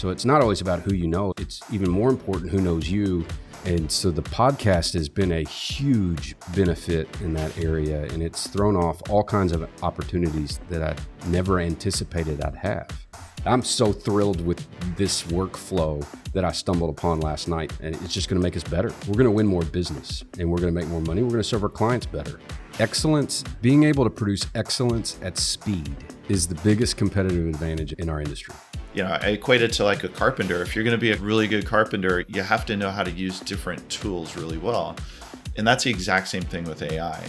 So it's not always about who you know. It's even more important who knows you. And so the podcast has been a huge benefit in that area, and it's thrown off all kinds of opportunities that I never anticipated I'd have. I'm so thrilled with this workflow that I stumbled upon last night, and it's just going to make us better. We're going to win more business, and we're going to make more money. We're going to serve our clients better. Excellence, being able to produce excellence at speed is the biggest competitive advantage in our industry. You know, I equate it to like a carpenter. If you're going to be a really good carpenter, you have to know how to use different tools really well. And that's the exact same thing with AI.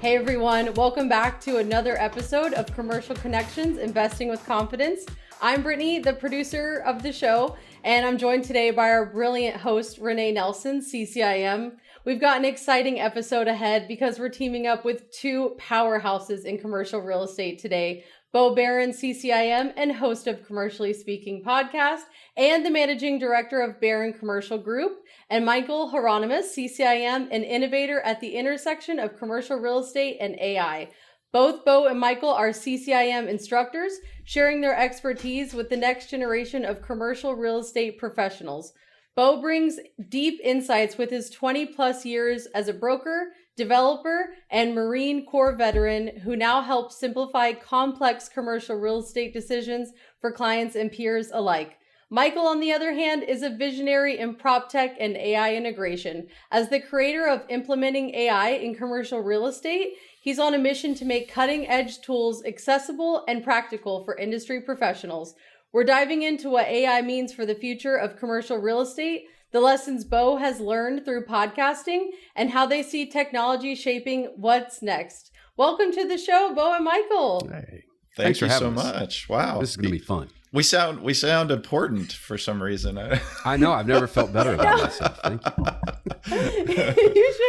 Hey everyone, welcome back to another episode of Commercial Connections, Investing with Confidence. I'm Brittany, the producer of the show, and I'm joined today by our brilliant host, Rene Nelson, CCIM. We've got an exciting episode ahead because we're teaming up with two powerhouses in commercial real estate today. Bo Barron, CCIM, and host of Commercially Speaking podcast, and the managing director of Barron Commercial Group, and Michael Hironimus, CCIM, an innovator at the intersection of commercial real estate and AI. Both Bo and Michael are CCIM instructors, sharing their expertise with the next generation of commercial real estate professionals. Bo brings deep insights with his 20 plus years as a broker, developer, and Marine Corps veteran who now helps simplify complex commercial real estate decisions for clients and peers alike. Michael, on the other hand, is a visionary in prop tech and AI integration. As the creator of implementing AI in commercial real estate, he's on a mission to make cutting-edge tools accessible and practical for industry professionals. We're diving into what AI means for the future of commercial real estate, the lessons Bo has learned through podcasting, and how they see technology shaping what's next. Welcome to the show, Bo and Michael. Hey, Thank you so us. much. Wow. This is going to be fun. We sound important for some reason. I know. I've never felt better about myself. Thank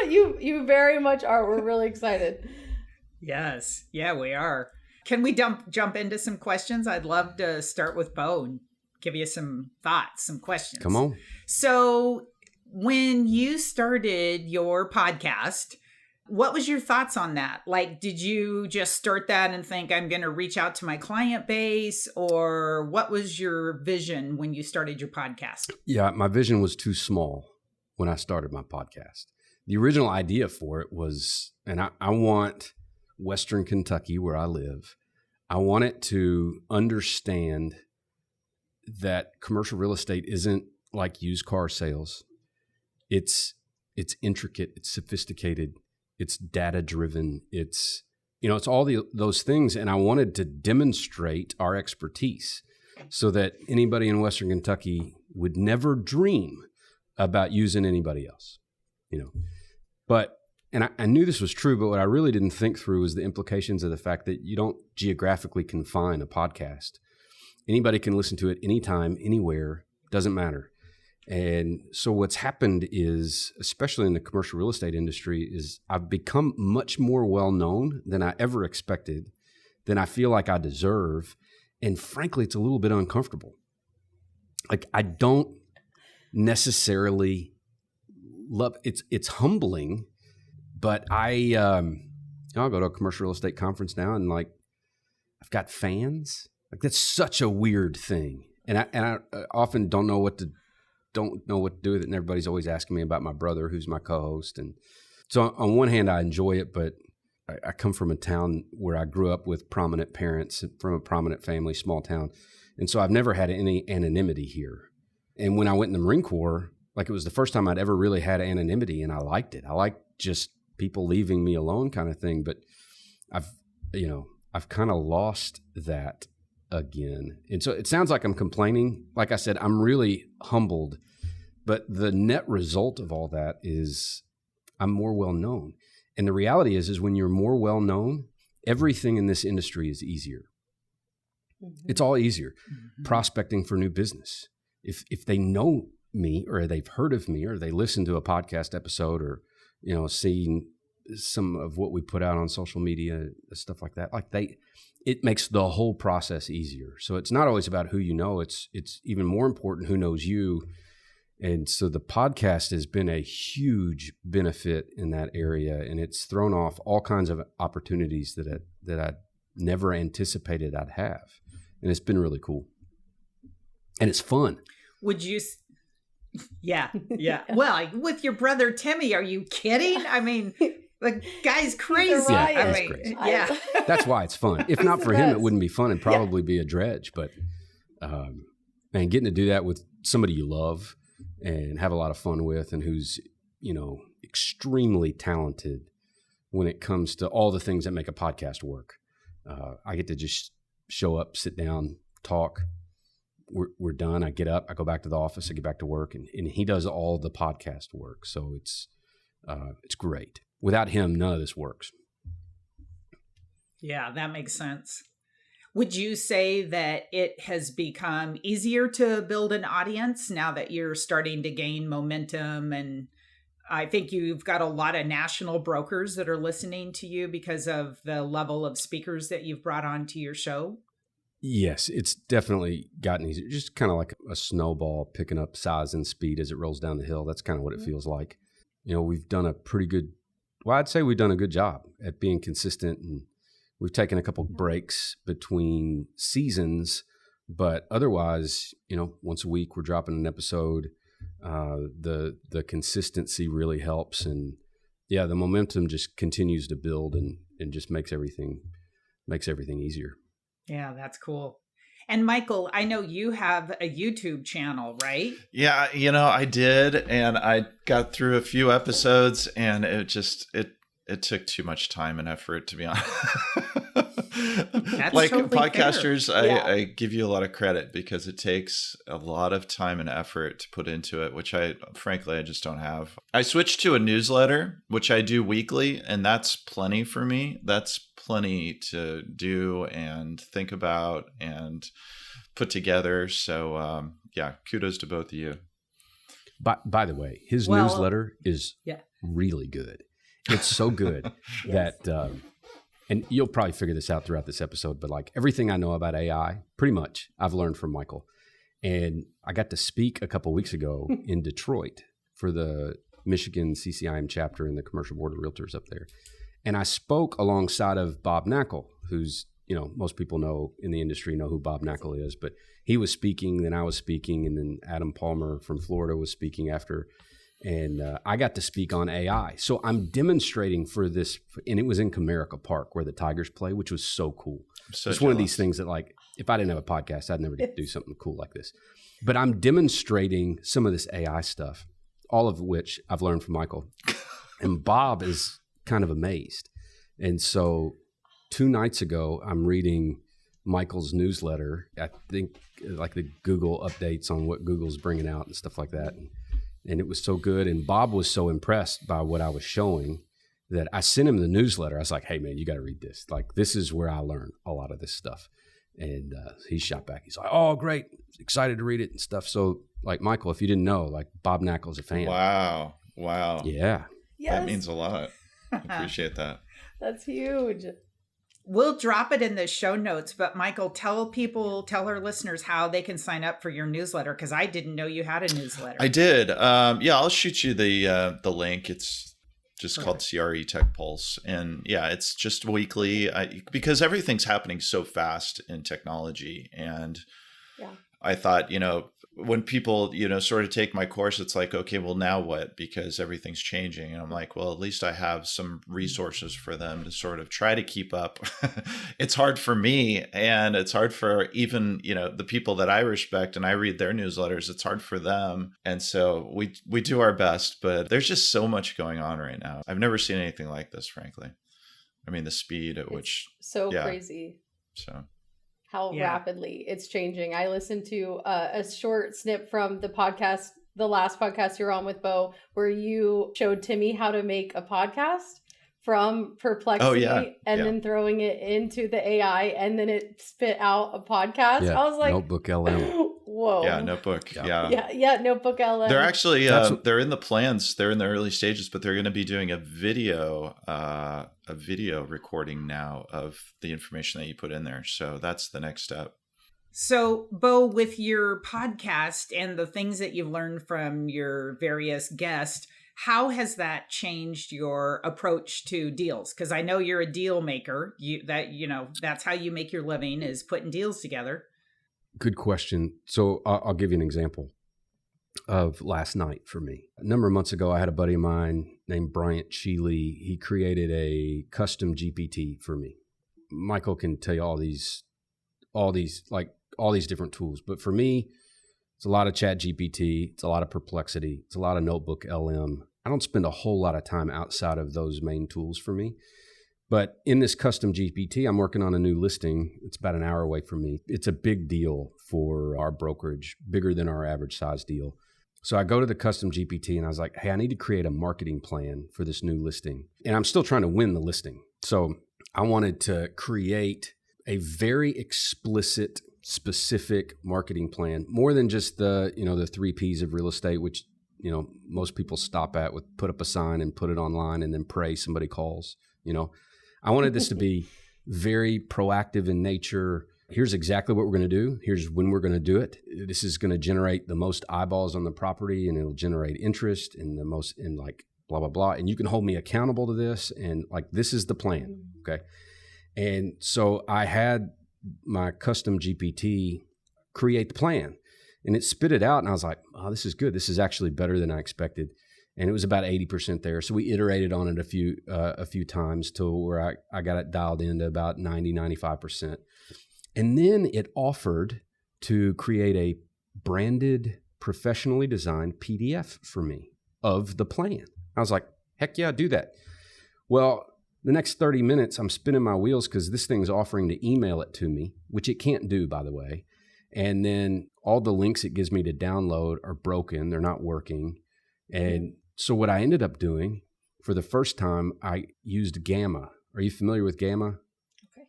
you. You very much are. We're really excited. Yes. Yeah, we are. Can we jump into some questions? I'd love to start with Bo and give you some thoughts, some questions. Come on. So when you started your podcast, what was your thoughts on that? Like, did you just start that and think, I'm going to reach out to my client base? Or what was your vision when you started your podcast? Yeah, my vision was too small when I started my podcast. The original idea for it was, and I want Western Kentucky, where I live, I want it to understand that commercial real estate isn't like used car sales. It's intricate, it's sophisticated, it's data driven, it's all those things. And I wanted to demonstrate our expertise so that anybody in Western Kentucky would never dream about using anybody else, But and I knew this was true, but what I really didn't think through was the implications of the fact that you don't geographically confine a podcast. Anybody can listen to it anytime, anywhere, doesn't matter. And so what's happened is, especially in the commercial real estate industry, is I've become much more well-known than I ever expected, than I feel like I deserve. And frankly, it's a little bit uncomfortable. Like, I don't necessarily love it. It's humbling. But I'll go to a commercial real estate conference now, and like, I've got fans. Like, that's such a weird thing, and I often don't know what to do with it. And everybody's always asking me about my brother, who's my co-host. And so on one hand, I enjoy it, but I come from a town where I grew up with prominent parents from a prominent family, small town, and so I've never had any anonymity here. And when I went in the Marine Corps, like, it was the first time I'd ever really had anonymity, and I liked it. I liked just people leaving me alone kind of thing. But I've kind of lost that again. And so it sounds like I'm complaining. Like I said, I'm really humbled, but the net result of all that is I'm more well-known. And the reality is when you're more well-known, everything in this industry is easier. Mm-hmm. It's all easier. Mm-hmm. Prospecting for new business. If they know me, or they've heard of me, or they listen to a podcast episode, or seeing some of what we put out on social media, stuff like that, it makes the whole process easier. So it's not always about who you know, it's even more important who knows you. And so the podcast has been a huge benefit in that area, and it's thrown off all kinds of opportunities that I never anticipated I'd have. And it's been really cool. And it's fun. Would you? Yeah. Well, with your brother Timmy, are you kidding? I mean, the guy's crazy. Yeah, I he's mean, crazy. yeah. That's why it's fun. If not for him, it wouldn't be fun. It'd probably be a dredge. But man, getting to do that with somebody you love and have a lot of fun with, and who's, extrememely talented when it comes to all the things that make a podcast work. I get to just show up, sit down, talk. We're done. I get up, I go back to the office, I get back to work, and he does all the podcast work. So it's great. Without him, none of this works. Yeah, that makes sense. Would you say that it has become easier to build an audience now that you're starting to gain momentum? And I think you've got a lot of national brokers that are listening to you because of the level of speakers that you've brought onto your show. Yes, it's definitely gotten easier. Just kind of like a snowball picking up size and speed as it rolls down the hill. That's kind of what it feels like. We've done a pretty good, I'd say we've done a good job at being consistent, and we've taken a couple breaks between seasons, but otherwise, once a week we're dropping an episode. The consistency really helps, and the momentum just continues to build and just makes everything easier. Yeah, that's cool. And Michael, I know you have a YouTube channel, right? Yeah, I did, and I got through a few episodes, and it took too much time and effort, to be honest. That's like totally podcasters, fair. I give you a lot of credit because it takes a lot of time and effort to put into it, which I just don't have. I switched to a newsletter, which I do weekly, and that's plenty for me. That's plenty to do and think about and put together. So kudos to both of you. By the way, his newsletter is really good. It's so good that, and you'll probably figure this out throughout this episode, but like everything I know about AI, pretty much I've learned from Michael. And I got to speak a couple of weeks ago in Detroit for the Michigan CCIM chapter in the Commercial Board of Realtors up there. And I spoke alongside of Bob Knackel, who's, most people know in the industry know who Bob Knackel is, but he was speaking, then I was speaking, and then Adam Palmer from Florida was speaking after. And I got to speak on AI. So I'm demonstrating for this, and it was in Comerica Park where the Tigers play, which was so cool. It's one of these things that, like, if I didn't have a podcast, I'd never get to do something cool like this. But I'm demonstrating some of this AI stuff, all of which I've learned from Michael. And Bob is kind of amazed. And so 2 nights ago, I'm reading Michael's newsletter. I think like the Google updates on what Google's bringing out and stuff like that. And it was so good. And Bob was so impressed by what I was showing that I sent him the newsletter. I was like, hey, man, you got to read this. Like, this is where I learned a lot of this stuff. And he shot back. He's like, oh, great. Excited to read it and stuff. So, like, Michael, if you didn't know, like, Bob Knackel's a fan. Wow. Yeah. Yes. That means a lot. I appreciate that. That's huge. We'll drop it in the show notes, but Michael, tell our listeners how they can sign up for your newsletter, because I didn't know you had a newsletter. I did. I'll shoot you the link. It's just called CRE Tech Pulse. And it's just weekly because everything's happening so fast in technology. And I thought, when people, sort of take my course, it's like, okay, well, now what? Because everything's changing. And I'm like, well, at least I have some resources for them to sort of try to keep up. It's hard for me, and it's hard for even, the people that I respect and I read their newsletters. It's hard for them. And so we do our best, but there's just so much going on right now. I've never seen anything like this, frankly. I mean, the speed at which. So crazy. So. How rapidly it's changing. I listened to a short snip from the podcast, the last podcast you were on with Bo, where you showed Timmy how to make a podcast from Perplexity then throwing it into the AI, and then it spit out a podcast. Yeah, I was like, Notebook LM. Whoa. Yeah, Notebook. Yeah, Notebook LM. They're actually they're in the plans. They're in the early stages, but they're going to be doing a video recording now of the information that you put in there. So that's the next step. So, Bo, with your podcast and the things that you've learned from your various guests, How has that changed your approach to deals? Because I know you're a deal maker. That's how you make your living, is putting deals together. Good question. So I'll give you an example of last night for me. A number of months ago, I had a buddy of mine named Bryant Sheely. He created a custom GPT for me. Michael can tell you all these different tools, but for me, it's a lot of Chat GPT. It's a lot of Perplexity. It's a lot of Notebook LM. I don't spend a whole lot of time outside of those main tools for me. But in this custom GPT, I'm working on a new listing. It's about an hour away from me. It's a big deal for our brokerage, bigger than our average size deal. So I go to the custom GPT and I was like, hey, I need to create a marketing plan for this new listing. And I'm still trying to win the listing. So I wanted to create a very explicit, specific marketing plan, more than just the 3 Ps of real estate, which, most people stop at with put up a sign and put it online and then pray somebody calls. I wanted this to be very proactive in nature. Here's exactly what we're going to do. Here's when we're going to do it. This is going to generate the most eyeballs on the property, and it'll generate interest and blah, blah, blah. And you can hold me accountable to this. And this is the plan. Okay. And so I had my custom GPT create the plan, and it spit it out. And I was like, oh, this is good. This is actually better than I expected. And it was about 80% there. So we iterated on it a few times till where I got it dialed into about 95%. And then it offered to create a branded, professionally designed PDF for me of the plan. I was like, heck yeah, do that. Well, the next 30 minutes, I'm spinning my wheels because this thing's offering to email it to me, which it can't do, by the way. And then all the links it gives me to download are broken. They're not working. And so what I ended up doing for the first time, I used Gamma. Are you familiar with Gamma? Okay.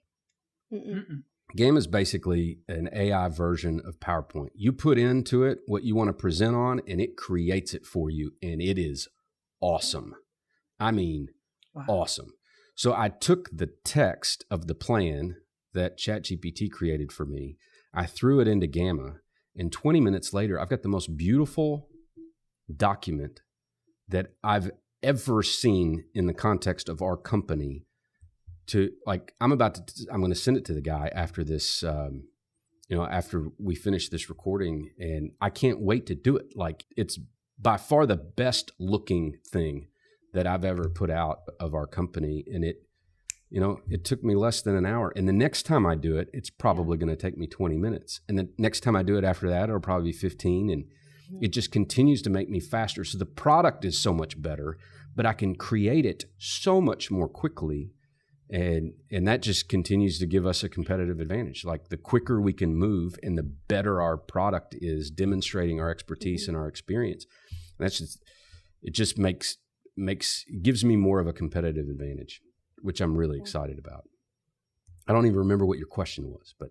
Mm-mm. Gamma is basically an AI version of PowerPoint. You put into it what you want to present on, and it creates it for you. And it is awesome. I mean, awesome. So I took the text of the plan that ChatGPT created for me. I threw it into Gamma, and 20 minutes later, I've got the most beautiful document that I've ever seen in the context of our company. I'm going to send it to the guy after this, after we finish this recording, and I can't wait to do it. It's by far the best looking thing that I've ever put out of our company. And it took me less than an hour. And the next time I do it, it's probably going to take me 20 minutes. And the next time I do it after that, it'll probably be 15. And it just continues to make me faster. So the product is so much better, but I can create it so much more quickly. And that just continues to give us a competitive advantage. The quicker we can move and the better our product is demonstrating our expertise and our experience. And it just gives me more of a competitive advantage, which I'm really excited about. I don't even remember what your question was, but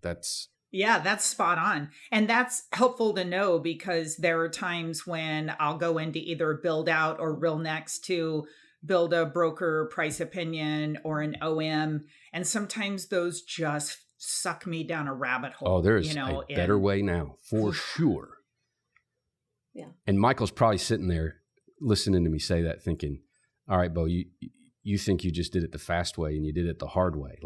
that's... Yeah, that's spot on. And that's helpful to know, because there are times when I'll go into either Build Out or Real Next to build a broker price opinion or an OM. And sometimes those just suck me down a rabbit hole. Oh, there's a better way now, for sure. Yeah. And Michael's probably sitting there listening to me say that, thinking, all right, Bo, you think you just did it the fast way and you did it the hard way.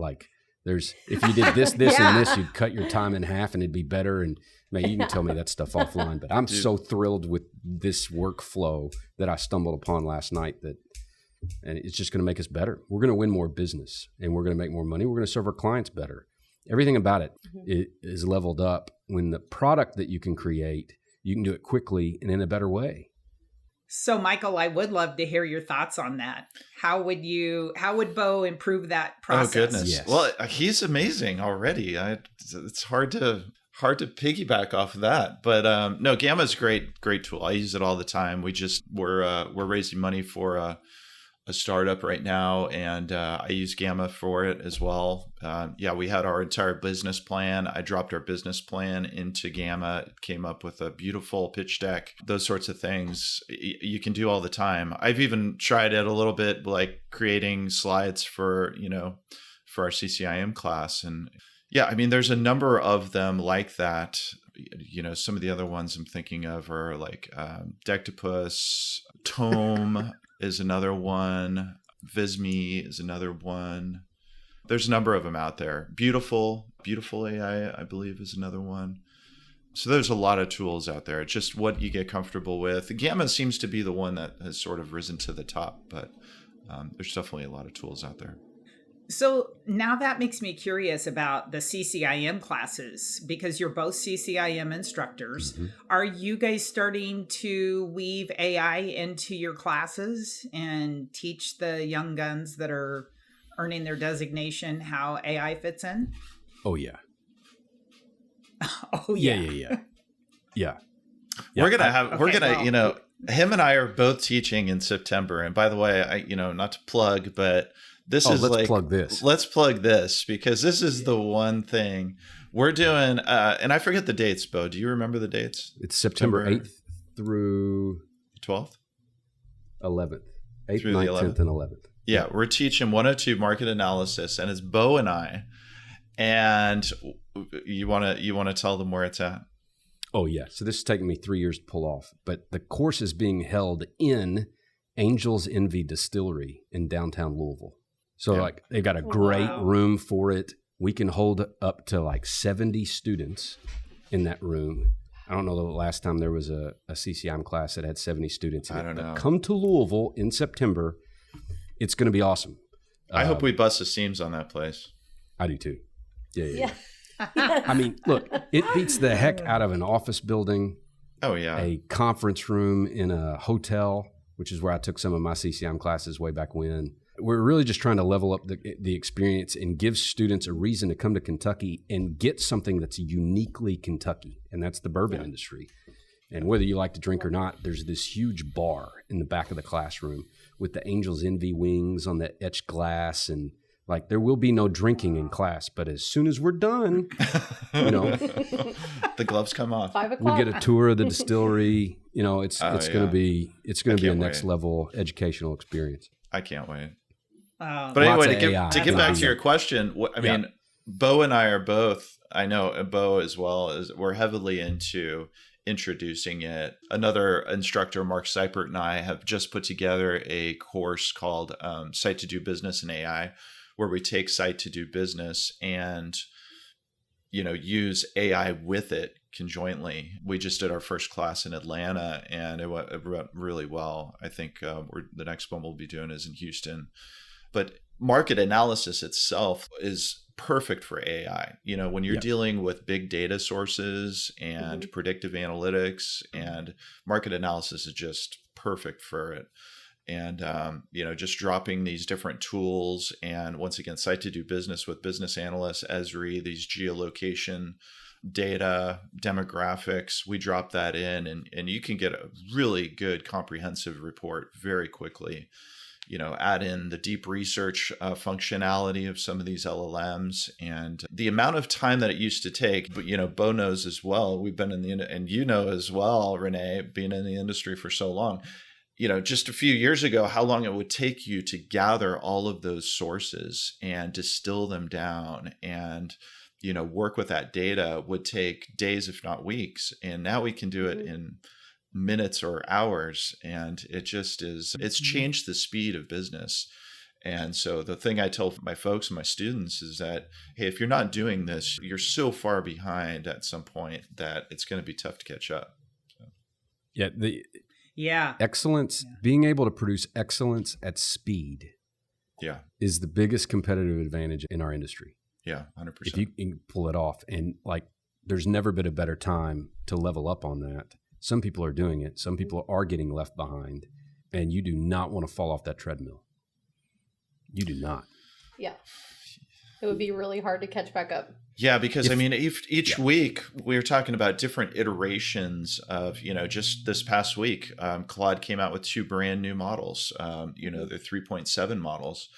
If you did this, and this, you'd cut your time in half and it'd be better. And man, you can tell me that stuff offline, but I'm so thrilled with this workflow that I stumbled upon last night and it's just going to make us better. We're going to win more business and we're going to make more money. We're going to serve our clients better. Everything about it is leveled up when the product that you can create, you can do it quickly and in a better way. So, Michael, I would love to hear your thoughts on that. How would Bo improve that process? Oh, goodness. Yes. Well, he's amazing already. It's hard to piggyback off of that. But no, Gamma's a great tool. I use it all the time. We're raising money for a startup right now, and I use Gamma for it as well. We had our entire business plan. I dropped our business plan into Gamma. It came up with a beautiful pitch deck. Those sorts of things you can do all the time. I've even tried it a little bit, like creating slides for our CCIM class. And yeah, I mean, there's a number of them like that. Some of the other ones I'm thinking of are like Dectopus, Tome is another one. Visme is another one. There's a number of them out there. Beautiful AI, I believe, is another one. So there's a lot of tools out there. It's just what you get comfortable with. Gamma seems to be the one that has sort of risen to the top, but there's definitely a lot of tools out there. So now that makes me curious about the CCIM classes, because you're both CCIM instructors. Mm-hmm. Are you guys starting to weave AI into your classes and teach the young guns that are earning their designation how AI fits in? Oh, yeah. Oh, yeah. Yeah. We're gonna him and I are both teaching in September. And by the way, not to plug, but let's plug this, because this is the one thing we're doing. And I forget the dates, Bo. Do you remember the dates? It's September 8th through 12th, 11th, 8th, 9th, 10th, and 11th. Yeah, we're teaching 102 market analysis, and it's Bo and I. And you want to tell them where it's at? Oh, yeah. So this is taking me 3 years to pull off, but the course is being held in Angel's Envy Distillery in downtown Louisville. So they've got a great room for it. We can hold up to 70 students in that room. I don't know the last time there was a CCIM class that had 70 students in it. I don't know. Come to Louisville in September. It's going to be awesome. I hope we bust the seams on that place. I do too. Yeah. I mean, look, it beats the heck out of an office building. Oh, yeah. A conference room in a hotel, which is where I took some of my CCIM classes way back when. We're really just trying to level up the experience and give students a reason to come to Kentucky and get something that's uniquely Kentucky, and that's the bourbon industry. And whether you like to drink or not, there's this huge bar in the back of the classroom with the Angel's Envy wings on the etched glass, and there will be no drinking in class, but as soon as we're done, the gloves come off. 5 o'clock. We'll get a tour of the distillery. It's going to be a next level educational experience. I can't wait. But anyway, to get back to your question, mean, Bo and I are both, I know Bo as well, we're heavily into introducing it. Another instructor, Mark Seipert, and I have just put together a course called Site to Do Business and AI, where we take Site to Do Business and use AI with it conjointly. We just did our first class in Atlanta, and it went really well. I think the next one we'll be doing is in Houston. But market analysis itself is perfect for AI. When you're dealing with big data sources and predictive analytics, and market analysis is just perfect for it. And, just dropping these different tools, and once again, Site to Do Business with business analysts, Esri, these geolocation data, demographics, we drop that in, and you can get a really good comprehensive report very quickly. Add in the deep research functionality of some of these LLMs, and the amount of time that it used to take. But, Bo knows as well, we've been in and as well, Rene, being in the industry for so long, just a few years ago, how long it would take you to gather all of those sources and distill them down and, work with that data would take days, if not weeks. And now we can do it in minutes or hours, and it's changed the speed of business. And so the thing I tell my folks and my students is that, hey, if you're not doing this, you're so far behind at some point that it's going to be tough to catch up. So. Excellence, being able to produce excellence at speed is the biggest competitive advantage in our industry. 100%. If you can pull it off, and there's never been a better time to level up on that. Some people are doing it. Some people are getting left behind, and you do not want to fall off that treadmill. You do not. Yeah. It would be really hard to catch back up. Yeah, because each week we're talking about different iterations of, just this past week, Claude came out with 2 brand new models, they're 3.7 models.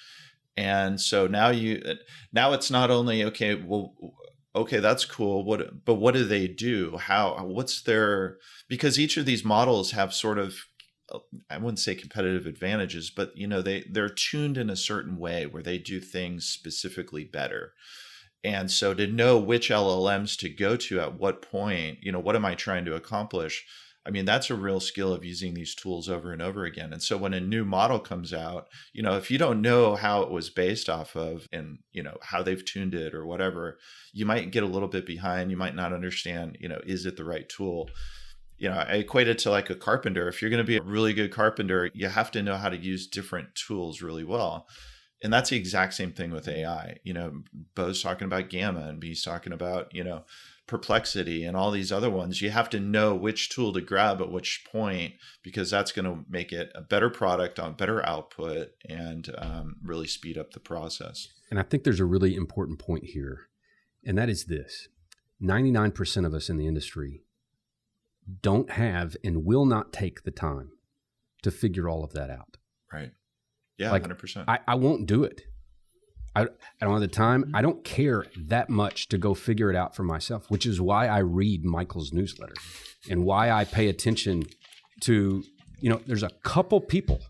And so now it's not only, okay, that's cool. But what do they do? Because each of these models have sort of, I wouldn't say competitive advantages, but they're tuned in a certain way where they do things specifically better. And so to know which LLMs to go to at what point, what am I trying to accomplish? I mean, that's a real skill of using these tools over and over again. And so when a new model comes out, if you don't know how it was based off of and, how they've tuned it or whatever, you might get a little bit behind. You might not understand, is it the right tool? I equate it to like a carpenter. If you're going to be a really good carpenter, you have to know how to use different tools really well. And that's the exact same thing with AI. Bo's talking about Gamma and B's talking about, Perplexity and all these other ones. You have to know which tool to grab at which point, because that's going to make it a better product on better output and really speed up the process. And I think there's a really important point here, and that is this. 99% of us in the industry don't have and will not take the time to figure all of that out. Right. Yeah, like, 100%. I won't do it. I don't have the time. I don't care that much to go figure it out for myself, which is why I read Michael's newsletter and why I pay attention to, there's a couple people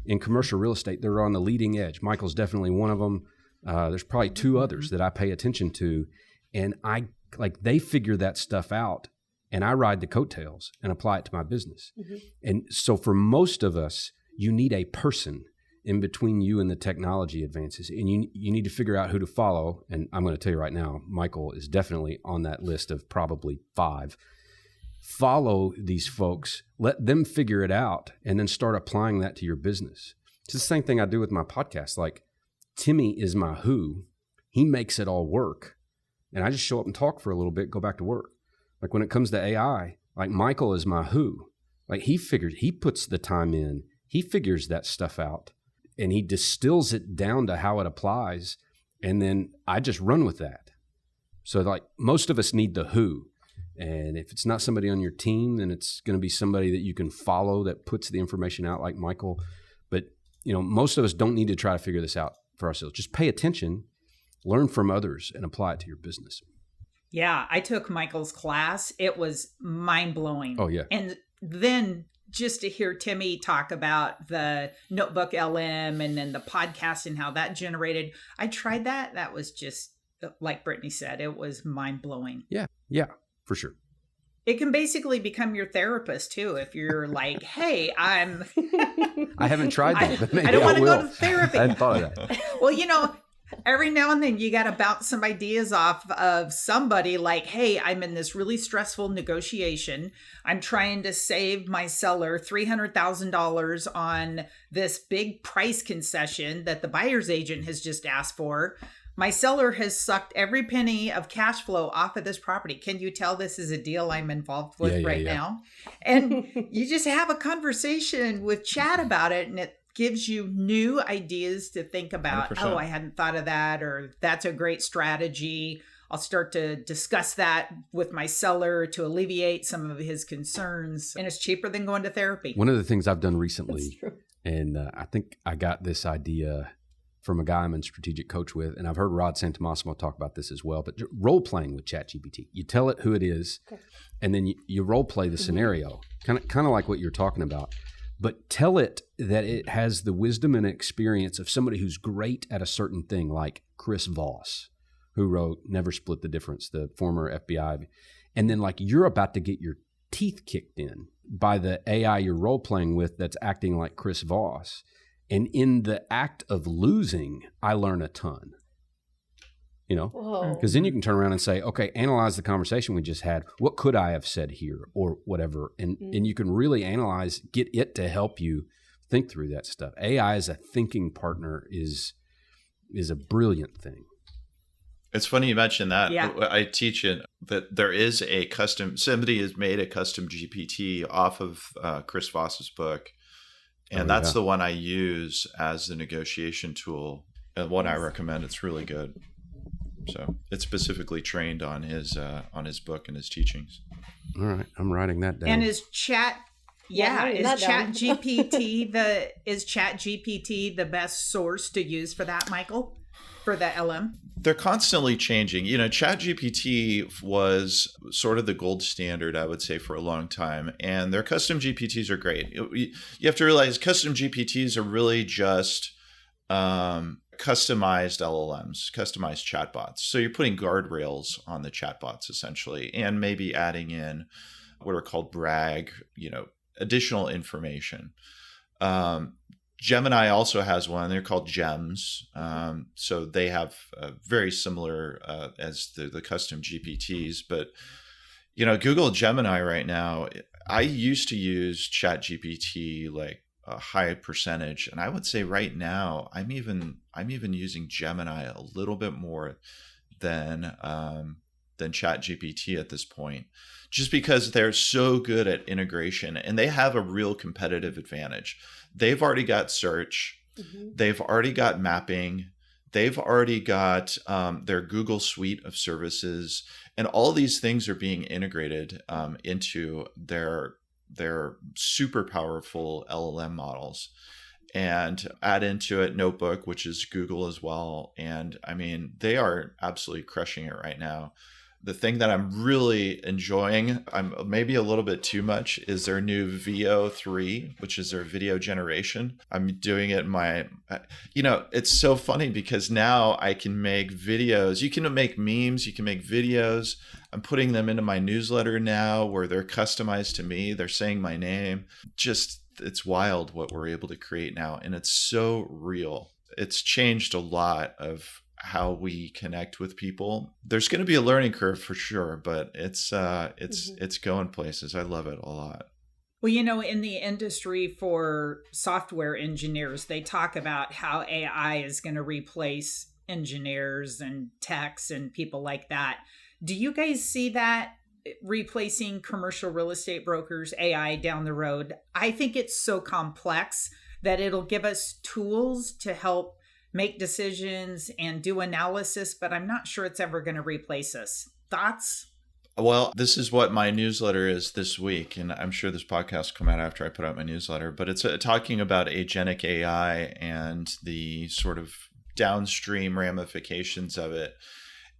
in commercial real estate that are on the leading edge. Michael's definitely one of them. There's probably two others that I pay attention to. And they figure that stuff out, and I ride the coattails and apply it to my business. Mm-hmm. And so for most of us, you need a person in between you and the technology advances. And you need to figure out who to follow. And I'm going to tell you right now, Michael is definitely on that list of probably 5. Follow these folks, let them figure it out, and then start applying that to your business. It's the same thing I do with my podcast. Like, Timmy is my who. He makes it all work. And I just show up and talk for a little bit, go back to work. Like when it comes to AI, like Michael is my who. Like he puts the time in, he figures that stuff out, and he distills it down to how it applies. And then I just run with that. So like most of us need the who. And if it's not somebody on your team, then it's going to be somebody that you can follow that puts the information out like Michael. But, most of us don't need to try to figure this out for ourselves. Just pay attention, learn from others, and apply it to your business. Yeah, I took Michael's class. It was mind-blowing. Oh, yeah. And then just to hear Timmy talk about the Notebook LM and then the podcast and how that generated, I tried that. That was just, like Brittany said, it was mind-blowing. Yeah, for sure. It can basically become your therapist too. If you're like, hey, I haven't tried that, but maybe I don't want to will. go to therapy. I hadn't thought of that. Well, every now and then you got to bounce some ideas off of somebody like, hey, I'm in this really stressful negotiation. I'm trying to save my seller $300,000 on this big price concession that the buyer's agent has just asked for. My seller has sucked every penny of cash flow off of this property. Can you tell this is a deal I'm involved with now? And you just have a conversation with Chad about it, and it gives you new ideas to think about. 100%. Oh, I hadn't thought of that, or that's a great strategy. I'll start to discuss that with my seller to alleviate some of his concerns. And it's cheaper than going to therapy. One of the things I've done recently, and I think I got this idea from a guy I'm in strategic coach with, and I've heard Rod Santomassimo talk about this as well, but role playing with ChatGPT. You tell it who it is, and then you role play the scenario, kind of like what you're talking about. But tell it that it has the wisdom and experience of somebody who's great at a certain thing, like Chris Voss, who wrote Never Split the Difference, the former FBI. And then like you're about to get your teeth kicked in by the AI you're role-playing with that's acting like Chris Voss. And in the act of losing, I learn a ton. Because then you can turn around and say, okay, analyze the conversation we just had. What could I have said here or whatever? And you can really analyze, get it to help you think through that stuff. AI as a thinking partner is a brilliant thing. It's funny you mentioned that. Yeah. I teach it that there is somebody has made a custom GPT off of Chris Voss's book. And that's the one I use as the negotiation tool. And one I recommend. It's really good. So it's specifically trained on his book and his teachings. All right, I'm writing that down. And is ChatGPT the best source to use for that, Michael? For the LM? They're constantly changing. ChatGPT was sort of the gold standard, I would say, for a long time. And their custom GPTs are great. You have to realize custom GPTs are really just customized LLMs, customized chatbots. So you're putting guardrails on the chatbots, essentially, and maybe adding in what are called brag, additional information. Gemini also has one. They're called gems. So they have very similar as the custom GPTs. But, Google Gemini right now, I used to use ChatGPT like a high percentage. And I would say right now, I'm even using Gemini a little bit more than ChatGPT at this point, just because they're so good at integration and they have a real competitive advantage. They've already got search, they've already got mapping, they've already got their Google suite of services, and all these things are being integrated into their super powerful LLM models. And add into it Notebook, which is Google as well. And I mean, they are absolutely crushing it right now. The thing that I'm really enjoying, I'm maybe a little bit too much, is their new VO3, which is their video generation. I'm doing it in my, it's so funny because now I can make videos. You can make memes, you can make videos. I'm putting them into my newsletter now where they're customized to me. They're saying my name. It's wild what we're able to create now. And it's so real. It's changed a lot of how we connect with people. There's going to be a learning curve for sure, but it's going places. I love it a lot. Well, in the industry for software engineers, they talk about how AI is going to replace engineers and techs and people like that. Do you guys see that replacing commercial real estate brokers, AI down the road? I think it's so complex that it'll give us tools to help make decisions and do analysis, but I'm not sure it's ever going to replace us. Thoughts? Well, this is what my newsletter is this week, and I'm sure this podcast will come out after I put out my newsletter, but it's talking about agentic AI and the sort of downstream ramifications of it.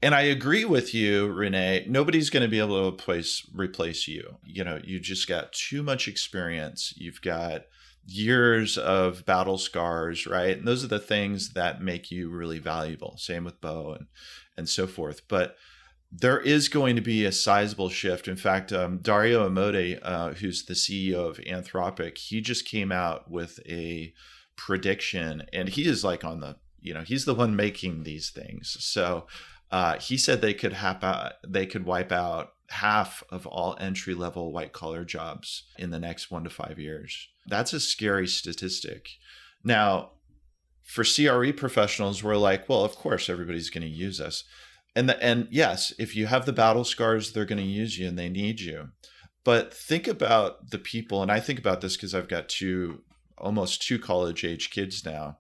And I agree with you, Rene. Nobody's going to be able to replace you. You just got too much experience. You've got years of battle scars, right? And those are the things that make you really valuable. Same with Bo and so forth. But there is going to be a sizable shift. In fact, Dario Amodei, who's the CEO of Anthropic, he just came out with a prediction, and he is like on the, he's the one making these things. So he said they could wipe out half of all entry-level white-collar jobs in the next 1 to 5 years. That's a scary statistic. Now, for CRE professionals, we're like, well, of course, everybody's going to use us. And yes, if you have the battle scars, they're going to use you and they need you. But think about the people, and I think about this because I've got almost two college-age kids now.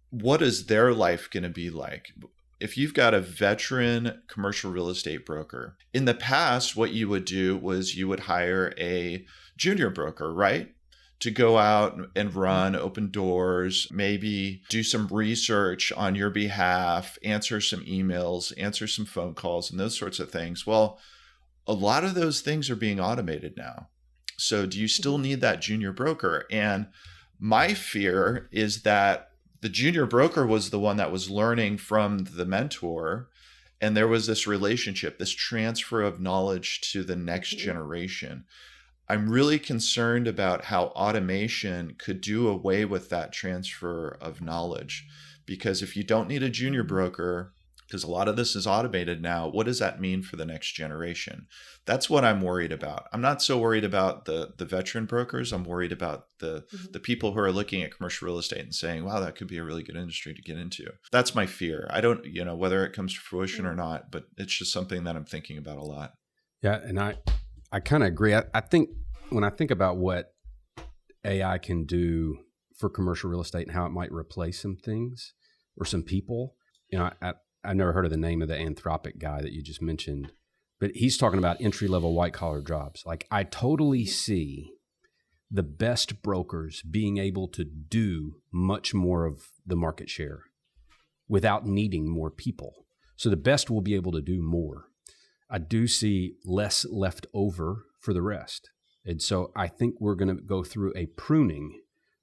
What is their life going to be like? If you've got a veteran commercial real estate broker, in the past, what you would do was you would hire a junior broker, right? To go out and run open doors, maybe do some research on your behalf, answer some emails, answer some phone calls, and those sorts of things. Well, a lot of those things are being automated now. So do you still need that junior broker? And my fear is that the junior broker was the one that was learning from the mentor, and there was this relationship, this transfer of knowledge to the next generation. I'm really concerned about how automation could do away with that transfer of knowledge, because if you don't need a junior broker, because a lot of this is automated now, what does that mean for the next generation? That's what I'm worried about. I'm not so worried about the veteran brokers. I'm worried about the people who are looking at commercial real estate and saying, wow, that could be a really good industry to get into. That's my fear. I don't, whether it comes to fruition or not, but it's just something that I'm thinking about a lot. Yeah. And I kind of agree. I think when I think about what AI can do for commercial real estate and how it might replace some things or some people, I've never heard of the name of the Anthropic guy that you just mentioned, but he's talking about entry-level white-collar jobs. Like, I totally see the best brokers being able to do much more of the market share without needing more people. So the best will be able to do more. I do see less left over for the rest. And so I think we're going to go through a pruning,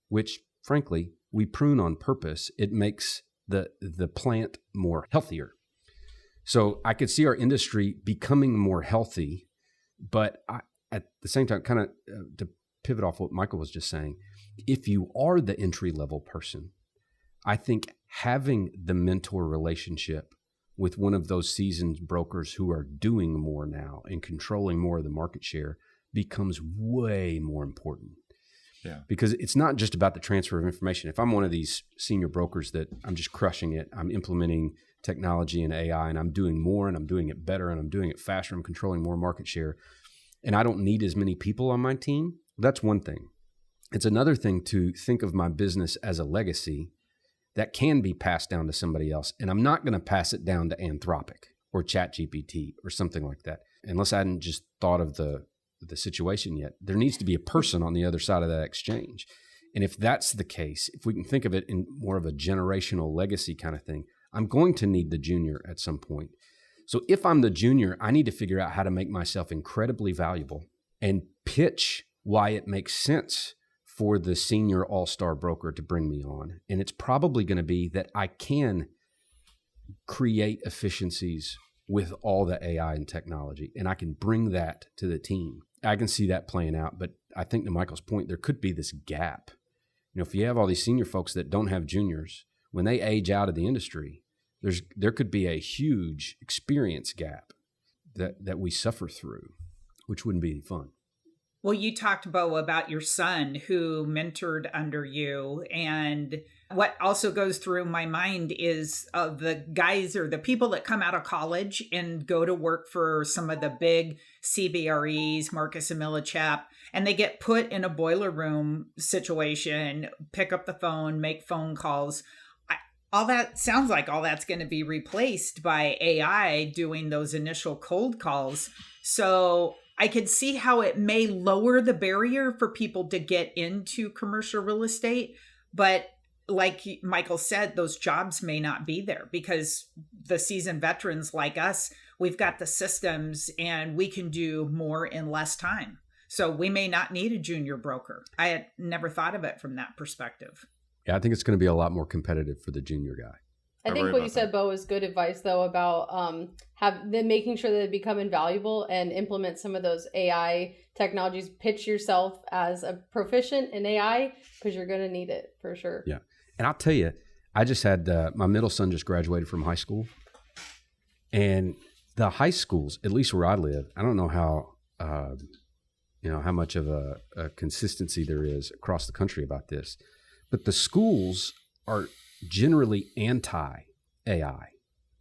which, frankly, we prune on purpose. It makes the plant more healthier. So I could see our industry becoming more healthy But at the same time, kind of to pivot off what Michael was just saying, if you are the entry level person, I think having the mentor relationship with one of those seasoned brokers who are doing more now and controlling more of the market share becomes way more important. Yeah. Because it's not just about the transfer of information. If I'm one of these senior brokers that I'm just crushing it, I'm implementing technology and AI and I'm doing more and I'm doing it better and I'm doing it faster, I'm controlling more market share, and I don't need as many people on my team, that's one thing. It's another thing to think of my business as a legacy that can be passed down to somebody else. And I'm not going to pass it down to Anthropic or ChatGPT or something like that, unless I hadn't just thought of the situation yet. There needs to be a person on the other side of that exchange. And if that's the case, if we can think of it in more of a generational legacy kind of thing, I'm going to need the junior at some point. So if I'm the junior, I need to figure out how to make myself incredibly valuable and pitch why it makes sense for the senior all-star broker to bring me on. And it's probably going to be that I can create efficiencies with all the AI and technology, and I can bring that to the team. I can see that playing out, but I think to Michael's point, there could be this gap. You know, if you have all these senior folks that don't have juniors, when they age out of the industry, there could be a huge experience gap that we suffer through, which wouldn't be any fun. Well, you talked, Bo, about your son who mentored under you. And what also goes through my mind is the guys or the people that come out of college and go to work for some of the big CBREs, Marcus and Millichap, and they get put in a boiler room situation, pick up the phone, make phone calls. All that sounds like all that's going to be replaced by AI doing those initial cold calls. So I could see how it may lower the barrier for people to get into commercial real estate. But like Michael said, those jobs may not be there because the seasoned veterans like us, we've got the systems and we can do more in less time. So we may not need a junior broker. I had never thought of it from that perspective. Yeah, I think it's going to be a lot more competitive for the junior guy. I think what you said, Bo, is good advice, though, about making sure that they become invaluable and implement some of those AI technologies. Pitch yourself as a proficient in AI because you're going to need it for sure. Yeah. And I'll tell you, I just had my middle son just graduated from high school. And the high schools, at least where I live, I don't know how much of a consistency there is across the country about this, but the schools are generally anti-AI.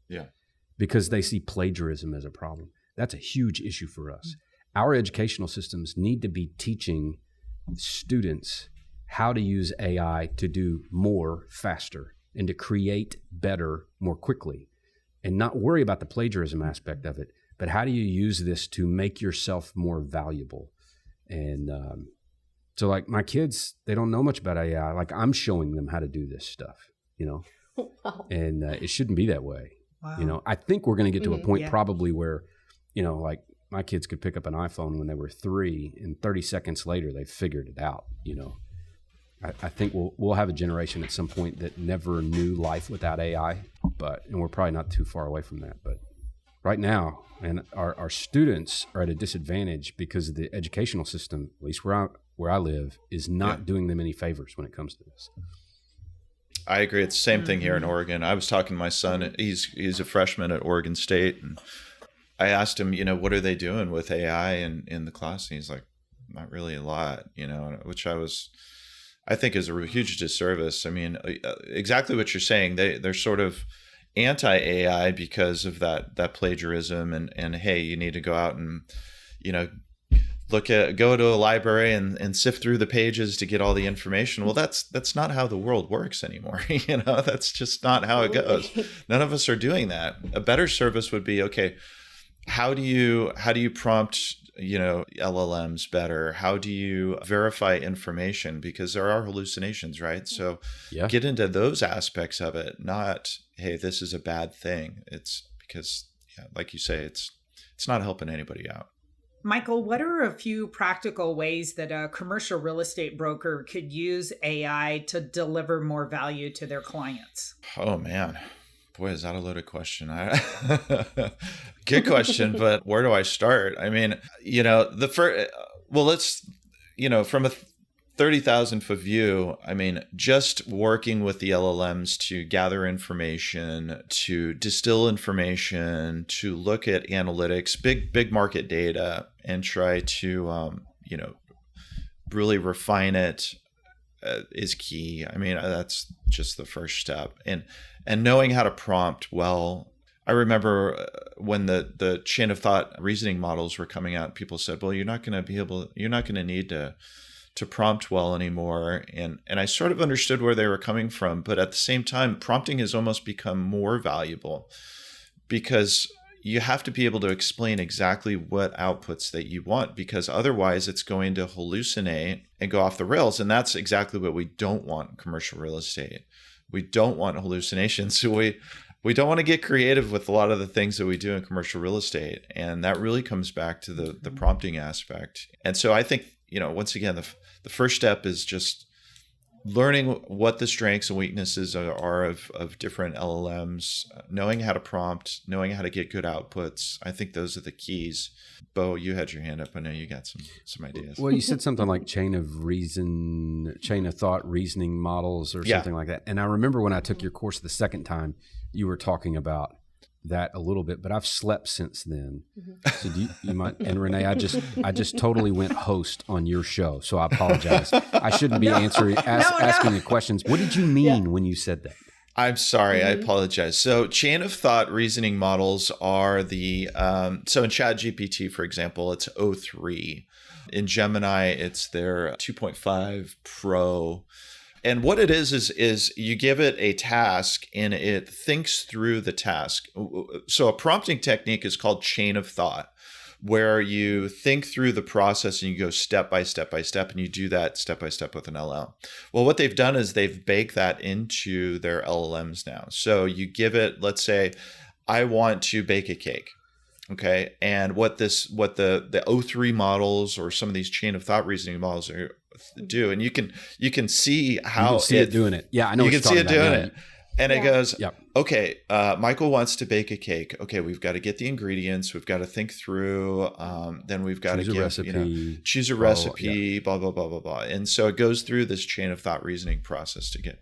Yeah. Because they see plagiarism as a problem. That's a huge issue for us. Our educational systems need to be teaching students how to use AI to do more faster and to create better more quickly and not worry about the plagiarism aspect of it, but how do you use this to make yourself more valuable? And so like my kids, they don't know much about AI. Like I'm showing them how to do this stuff, you know, and it shouldn't be that way. Wow. You know, I think we're going to get to a point probably where, you know, like my kids could pick up an iPhone when they were 3 and 30 seconds later, they figured it out. You know, I think we'll have a generation at some point that never knew life without AI, and we're probably not too far away from that. But right now, and our students are at a disadvantage because the educational system, at least where I live, is not doing them any favors when it comes to this. I agree. It's the same thing here in Oregon. I was talking to my son. He's a freshman at Oregon State, and I asked him, you know, what are they doing with AI in the class? And he's like, not really a lot, you know, which I think is a huge disservice. I mean, exactly what you're saying. They're sort of anti-AI because of that plagiarism and hey, you need to go out and, you know, go to a library and sift through the pages to get all the information. Well, that's not how the world works anymore. You know, that's just not how it goes. None of us are doing that. A better service would be, okay, how do you prompt, you know, LLMs better? How do you verify information? Because there are hallucinations, right? So get into those aspects of it, not, hey, this is a bad thing. It's because, like you say, it's not helping anybody out. Michael, what are a few practical ways that a commercial real estate broker could use AI to deliver more value to their clients? Oh, man. Boy, is that a loaded question. Good question, but where do I start? I mean, the first, well, let's, from a 30,000 foot view, I mean, just working with the LLMs to gather information, to distill information, to look at analytics, big market data, and try to, really refine it is key. I mean, that's just the first step. And knowing how to prompt well. I remember when the chain of thought reasoning models were coming out, people said, well, you're not going to need to prompt well anymore. And I sort of understood where they were coming from. But at the same time, prompting has almost become more valuable because you have to be able to explain exactly what outputs that you want, because otherwise it's going to hallucinate and go off the rails. And that's exactly what we don't want in commercial real estate. We don't want hallucinations. So we don't want to get creative with a lot of the things that we do in commercial real estate. And that really comes back to the prompting aspect. And so I think, once again, the first step is just learning what the strengths and weaknesses are of different LLMs, knowing how to prompt, knowing how to get good outputs. I think those are the keys. Bo, you had your hand up. I know you got some ideas. Well, you said something like chain of thought reasoning models or something like that. And I remember when I took your course the second time, you were talking about that a little bit, but I've slept since then. So you might, and Rene, I just totally went host on your show. So I apologize. I shouldn't be asking the questions. What did you mean when you said that? I'm sorry. I apologize. So chain of thought reasoning models are so in ChatGPT, for example, it's O3. In Gemini, it's their 2.5 Pro. And what it is you give it a task and it thinks through the task. So a prompting technique is called chain of thought, where you think through the process and you go step by step by step, and you do that step by step with an LLM. Well, what they've done is they've baked that into their LLMs now. So you give it, let's say, I want to bake a cake. Okay. And what the O3 models or some of these chain of thought reasoning models do, and you can see how it doing it. Yeah, I know. You can see it doing it. And it goes, yep. Okay, Michael wants to bake a cake. Okay, we've got to get the ingredients. We've got to think through. Then we've got choose a recipe, blah, blah, blah, blah, blah. And so it goes through this chain of thought reasoning process to get,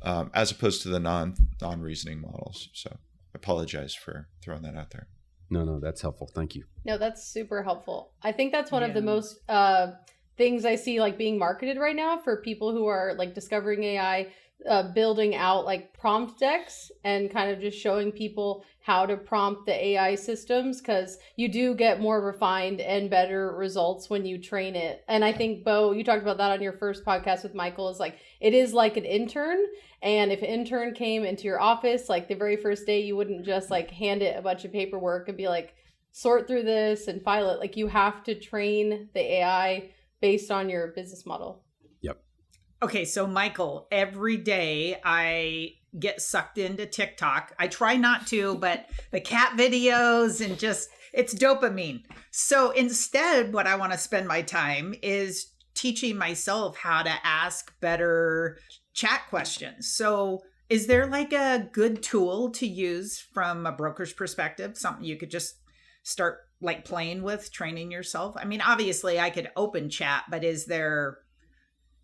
as opposed to the non-reasoning models. So I apologize for throwing that out there. No, that's helpful. Thank you. No, that's super helpful. I think that's one of the most things I see like being marketed right now for people who are like discovering AI, building out like prompt decks and kind of just showing people how to prompt the AI systems, because you do get more refined and better results when you train it. And I think, Bo, you talked about that on your first podcast with Michael, is like, it is like an intern. And if an intern came into your office, like the very first day, you wouldn't just like hand it a bunch of paperwork and be like, sort through this and file it. Like you have to train the AI based on your business model. Yep. Okay, so Michael, every day I get sucked into TikTok. I try not to, but the cat videos and just, it's dopamine. So instead, what I want to spend my time is teaching myself how to ask better chat questions. So is there like a good tool to use from a broker's perspective? Something you could just start like playing with, training yourself? I mean, obviously I could open chat, but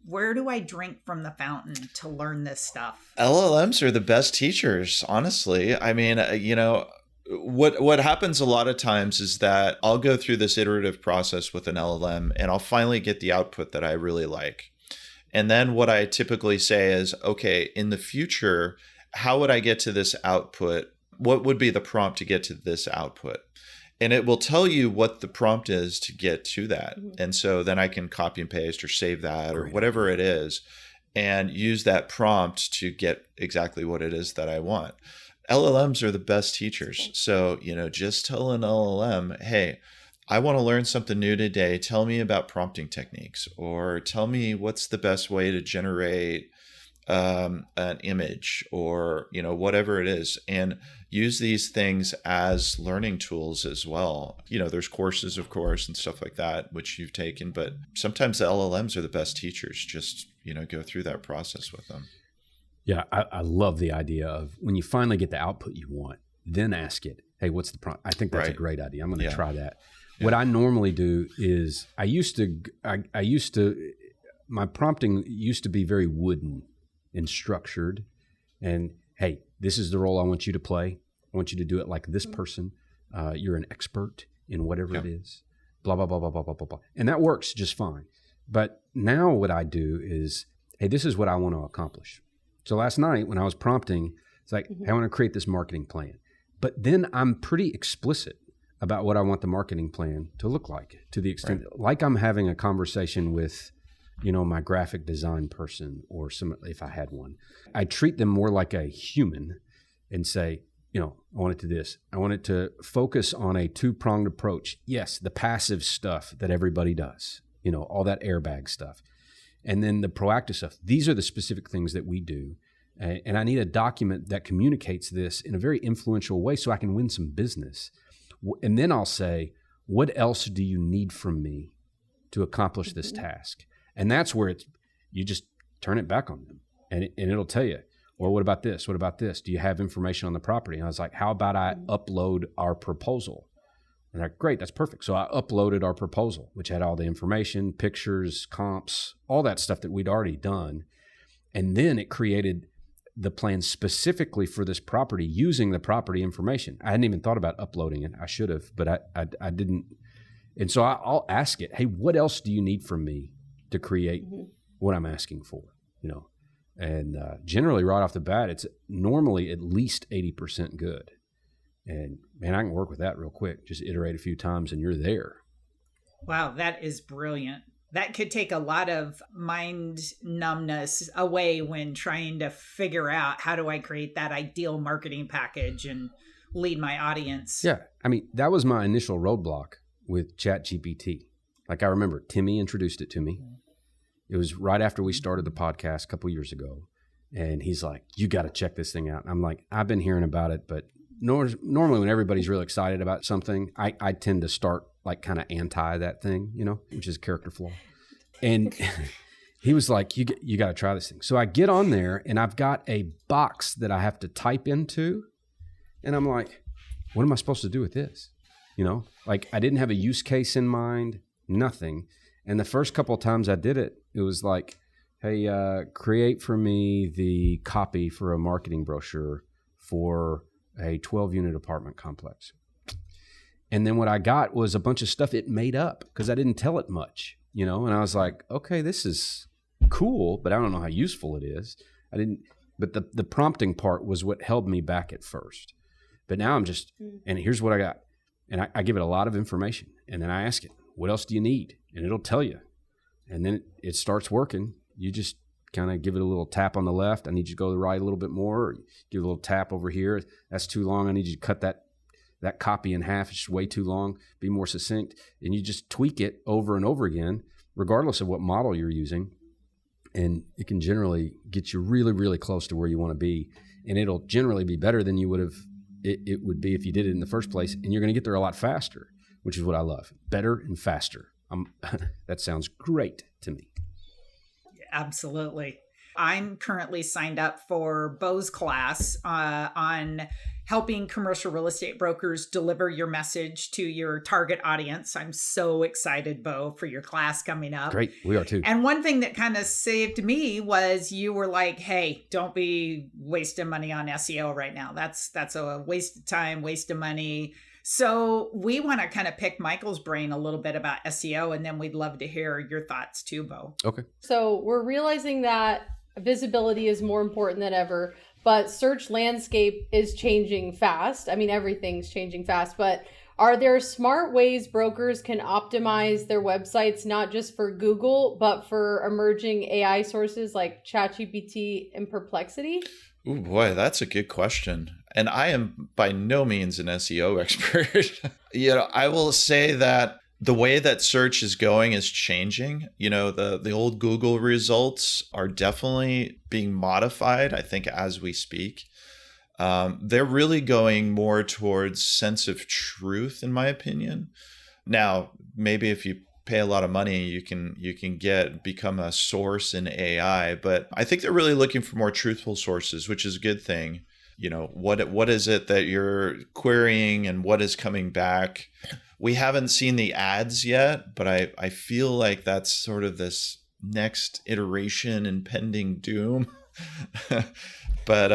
where do I drink from the fountain to learn this stuff? LLMs are the best teachers, honestly. I mean, what happens a lot of times is that I'll go through this iterative process with an LLM and I'll finally get the output that I really like. And then what I typically say is, okay, in the future, how would I get to this output? What would be the prompt to get to this output? And it will tell you what the prompt is to get to that. Mm-hmm. And so then I can copy and paste or save that or whatever it is and use that prompt to get exactly what it is that I want. LLMs are the best teachers. So, just tell an LLM, hey, I want to learn something new today. Tell me about prompting techniques, or tell me what's the best way to generate an image, or whatever it is, and use these things as learning tools as well. There's courses, of course, and stuff like that which you've taken, but sometimes the LLMs are the best teachers. Just go through that process with them. Yeah, I love the idea of when you finally get the output you want, then ask it, hey, what's the prompt? I think that's a great idea. I'm going to try that. Yeah. What I normally do is my prompting used to be very wooden and structured. And hey, this is the role I want you to play. I want you to do it like this person. You're an expert in whatever it is. Blah, blah, blah, blah, blah, blah, blah, blah. And that works just fine. But now what I do is, hey, this is what I want to accomplish. So last night when I was prompting, it's like, hey, I want to create this marketing plan. But then I'm pretty explicit about what I want the marketing plan to look like, to the extent like I'm having a conversation with, my graphic design person or if I had one. I treat them more like a human and say, I want it to this. I want it to focus on a two-pronged approach. Yes, the passive stuff that everybody does, all that airbag stuff. And then the proactive stuff. These are the specific things that we do. And I need a document that communicates this in a very influential way so I can win some business. And then I'll say, what else do you need from me to accomplish this task? And that's where you just turn it back on them. And it'll tell you, or what about this? What about this? Do you have information on the property? And I was like, how about I upload our proposal? And they're like, great, that's perfect. So I uploaded our proposal, which had all the information, pictures, comps, all that stuff that we'd already done. And then it created the plan specifically for this property using the property information. I hadn't even thought about uploading it. I should have, but I didn't. And so I'll ask it, hey, what else do you need from me to create what I'm asking for? And generally right off the bat, it's normally at least 80% good. And man, I can work with that real quick. Just iterate a few times and you're there. Wow, that is brilliant. That could take a lot of mind numbness away when trying to figure out how do I create that ideal marketing package and lead my audience. Yeah. I mean, that was my initial roadblock with ChatGPT. Like I remember Timmy introduced it to me. It was right after we started the podcast a couple years ago. And he's like, you got to check this thing out. And I'm like, I've been hearing about it, but normally when everybody's really excited about something, I tend to start like kind of anti that thing, which is a character flaw. And he was like, you got to try this thing. So I get on there and I've got a box that I have to type into. And I'm like, what am I supposed to do with this? Like I didn't have a use case in mind, nothing. And the first couple of times I did it, it was like, hey, create for me the copy for a marketing brochure for a 12-unit apartment complex. And then what I got was a bunch of stuff it made up because I didn't tell it much, and I was like, okay, this is cool, but I don't know how useful it is. But the prompting part was what held me back at first. But now I'm just, and here's what I got. And I give it a lot of information. And then I ask it, what else do you need? And it'll tell you. And then it starts working. You just kind of give it a little tap on the left. I need you to go to the right a little bit more. Or give it a little tap over here. That's too long. I need you to cut that copy in half. It's just way too long. Be more succinct. And you just tweak it over and over again, regardless of what model you're using. And it can generally get you really, really close to where you want to be. And it'll generally be better than you would have it would be if you did it in the first place. And you're going to get there a lot faster, which is what I love. Better and faster. That sounds great to me. Absolutely. I'm currently signed up for Bo's class on helping commercial real estate brokers deliver your message to your target audience. I'm so excited, Bo, for your class coming up. Great. We are too. And one thing that kind of saved me was you were like, hey, don't be wasting money on SEO right now. That's a waste of time, waste of money. So we want to kind of pick Michael's brain a little bit about SEO, and then we'd love to hear your thoughts too, Bo. Okay. So we're realizing that visibility is more important than ever, but search landscape is changing fast. I mean, everything's changing fast, but are there smart ways brokers can optimize their websites, not just for Google, but for emerging AI sources like ChatGPT and Perplexity? Oh boy, that's a good question. And I am by no means an SEO expert. I will say that the way that search is going is changing. The old Google results are definitely being modified, I think, as we speak. They're really going more towards sense of truth, in my opinion. Now, maybe if you pay a lot of money, you can become a source in AI. But I think they're really looking for more truthful sources, which is a good thing. What is it that you're querying and what is coming back? We haven't seen the ads yet, but I feel like that's sort of this next iteration, impending doom. But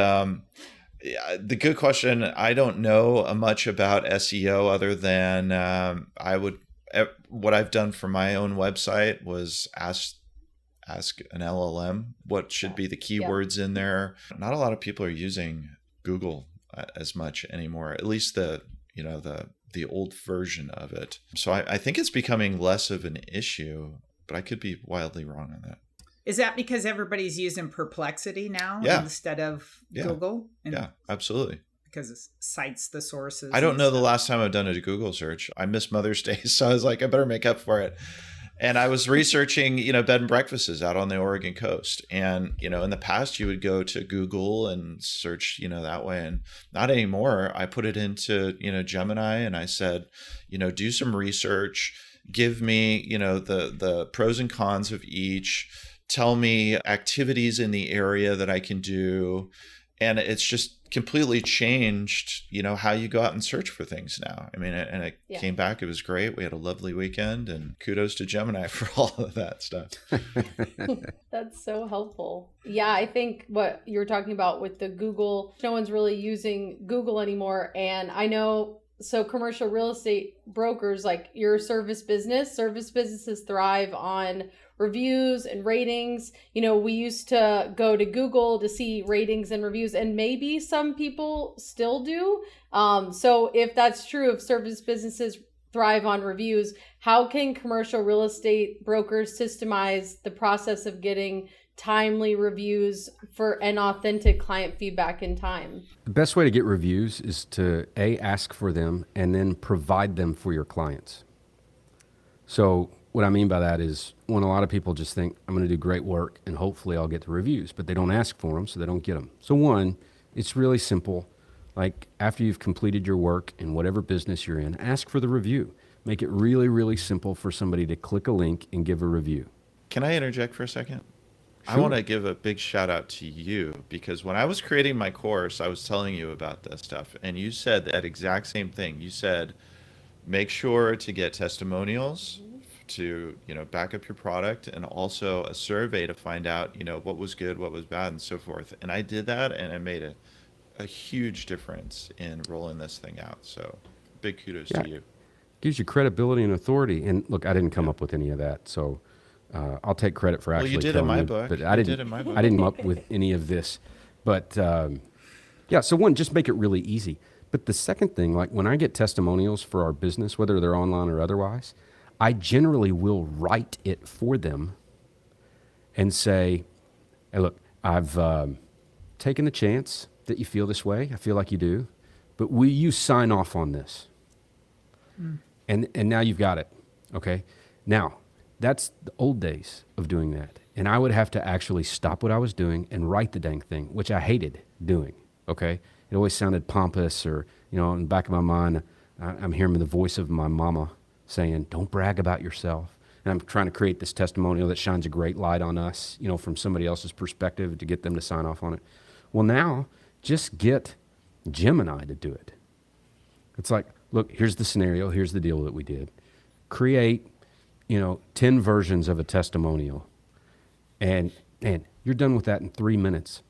yeah, the good question, I don't know much about SEO other than what I've done for my own website was ask an LLM what should be the keywords in there. Not a lot of people are using Google as much anymore, at least the old version of it. So I think it's becoming less of an issue, but I could be wildly wrong on that. Is that because everybody's using Perplexity now instead of Google? Yeah, absolutely. Because it cites the sources. I don't know the last time I've done a Google search. I missed Mother's Day, so I was like, I better make up for it. And I was researching, bed and breakfasts out on the Oregon coast. And, in the past, you would go to Google and search, that way. And not anymore. I put it into, Gemini, and I said, do some research, give me, the pros and cons of each, tell me activities in the area that I can do. And it's just completely changed, how you go out and search for things now. I mean, and it came back. It was great. We had a lovely weekend, and kudos to Gemini for all of that stuff. That's so helpful. Yeah, I think what you were talking about with the Google, no one's really using Google anymore. And I know, so commercial real estate brokers, like you're a service businesses thrive on reviews and ratings. We used to go to Google to see ratings and reviews, and maybe some people still do. So if that's true, if service businesses thrive on reviews, how can commercial real estate brokers systemize the process of getting timely reviews and authentic client feedback in time? The best way to get reviews is to ask for them and then provide them for your clients. So what I mean by that is when a lot of people just think, I'm going to do great work and hopefully I'll get the reviews, but they don't ask for them, so they don't get them. So one, it's really simple. Like after you've completed your work in whatever business you're in, ask for the review. Make it really, really simple for somebody to click a link and give a review. Can I interject for a second? Sure. I want to give a big shout out to you, because when I was creating my course, I was telling you about this stuff, and you said that exact same thing. You said, make sure to get testimonials to, back up your product, and also a survey to find out, what was good, what was bad, and so forth. And I did that, and it made a huge difference in rolling this thing out. So big kudos to you. Gives you credibility and authority. And look, I didn't come up with any of that. So I'll take credit for actually you did in my book. But I didn't come up with any of this. But so one, just make it really easy. But the second thing, like when I get testimonials for our business, whether they're online or otherwise, I generally will write it for them and say, hey, look, I've taken the chance that you feel this way. I feel like you do. But will you sign off on this? And now you've got it. Okay. Now, that's the old days of doing that. And I would have to actually stop what I was doing and write the dang thing, which I hated doing. Okay. It always sounded pompous, or, in the back of my mind, I'm hearing the voice of my mama saying, don't brag about yourself. And I'm trying to create this testimonial that shines a great light on us, from somebody else's perspective to get them to sign off on it. Well, now just get Gemini to do it. It's like, look, here's the scenario. Here's the deal that we did. Create, 10 versions of a testimonial. And you're done with that in 3 minutes.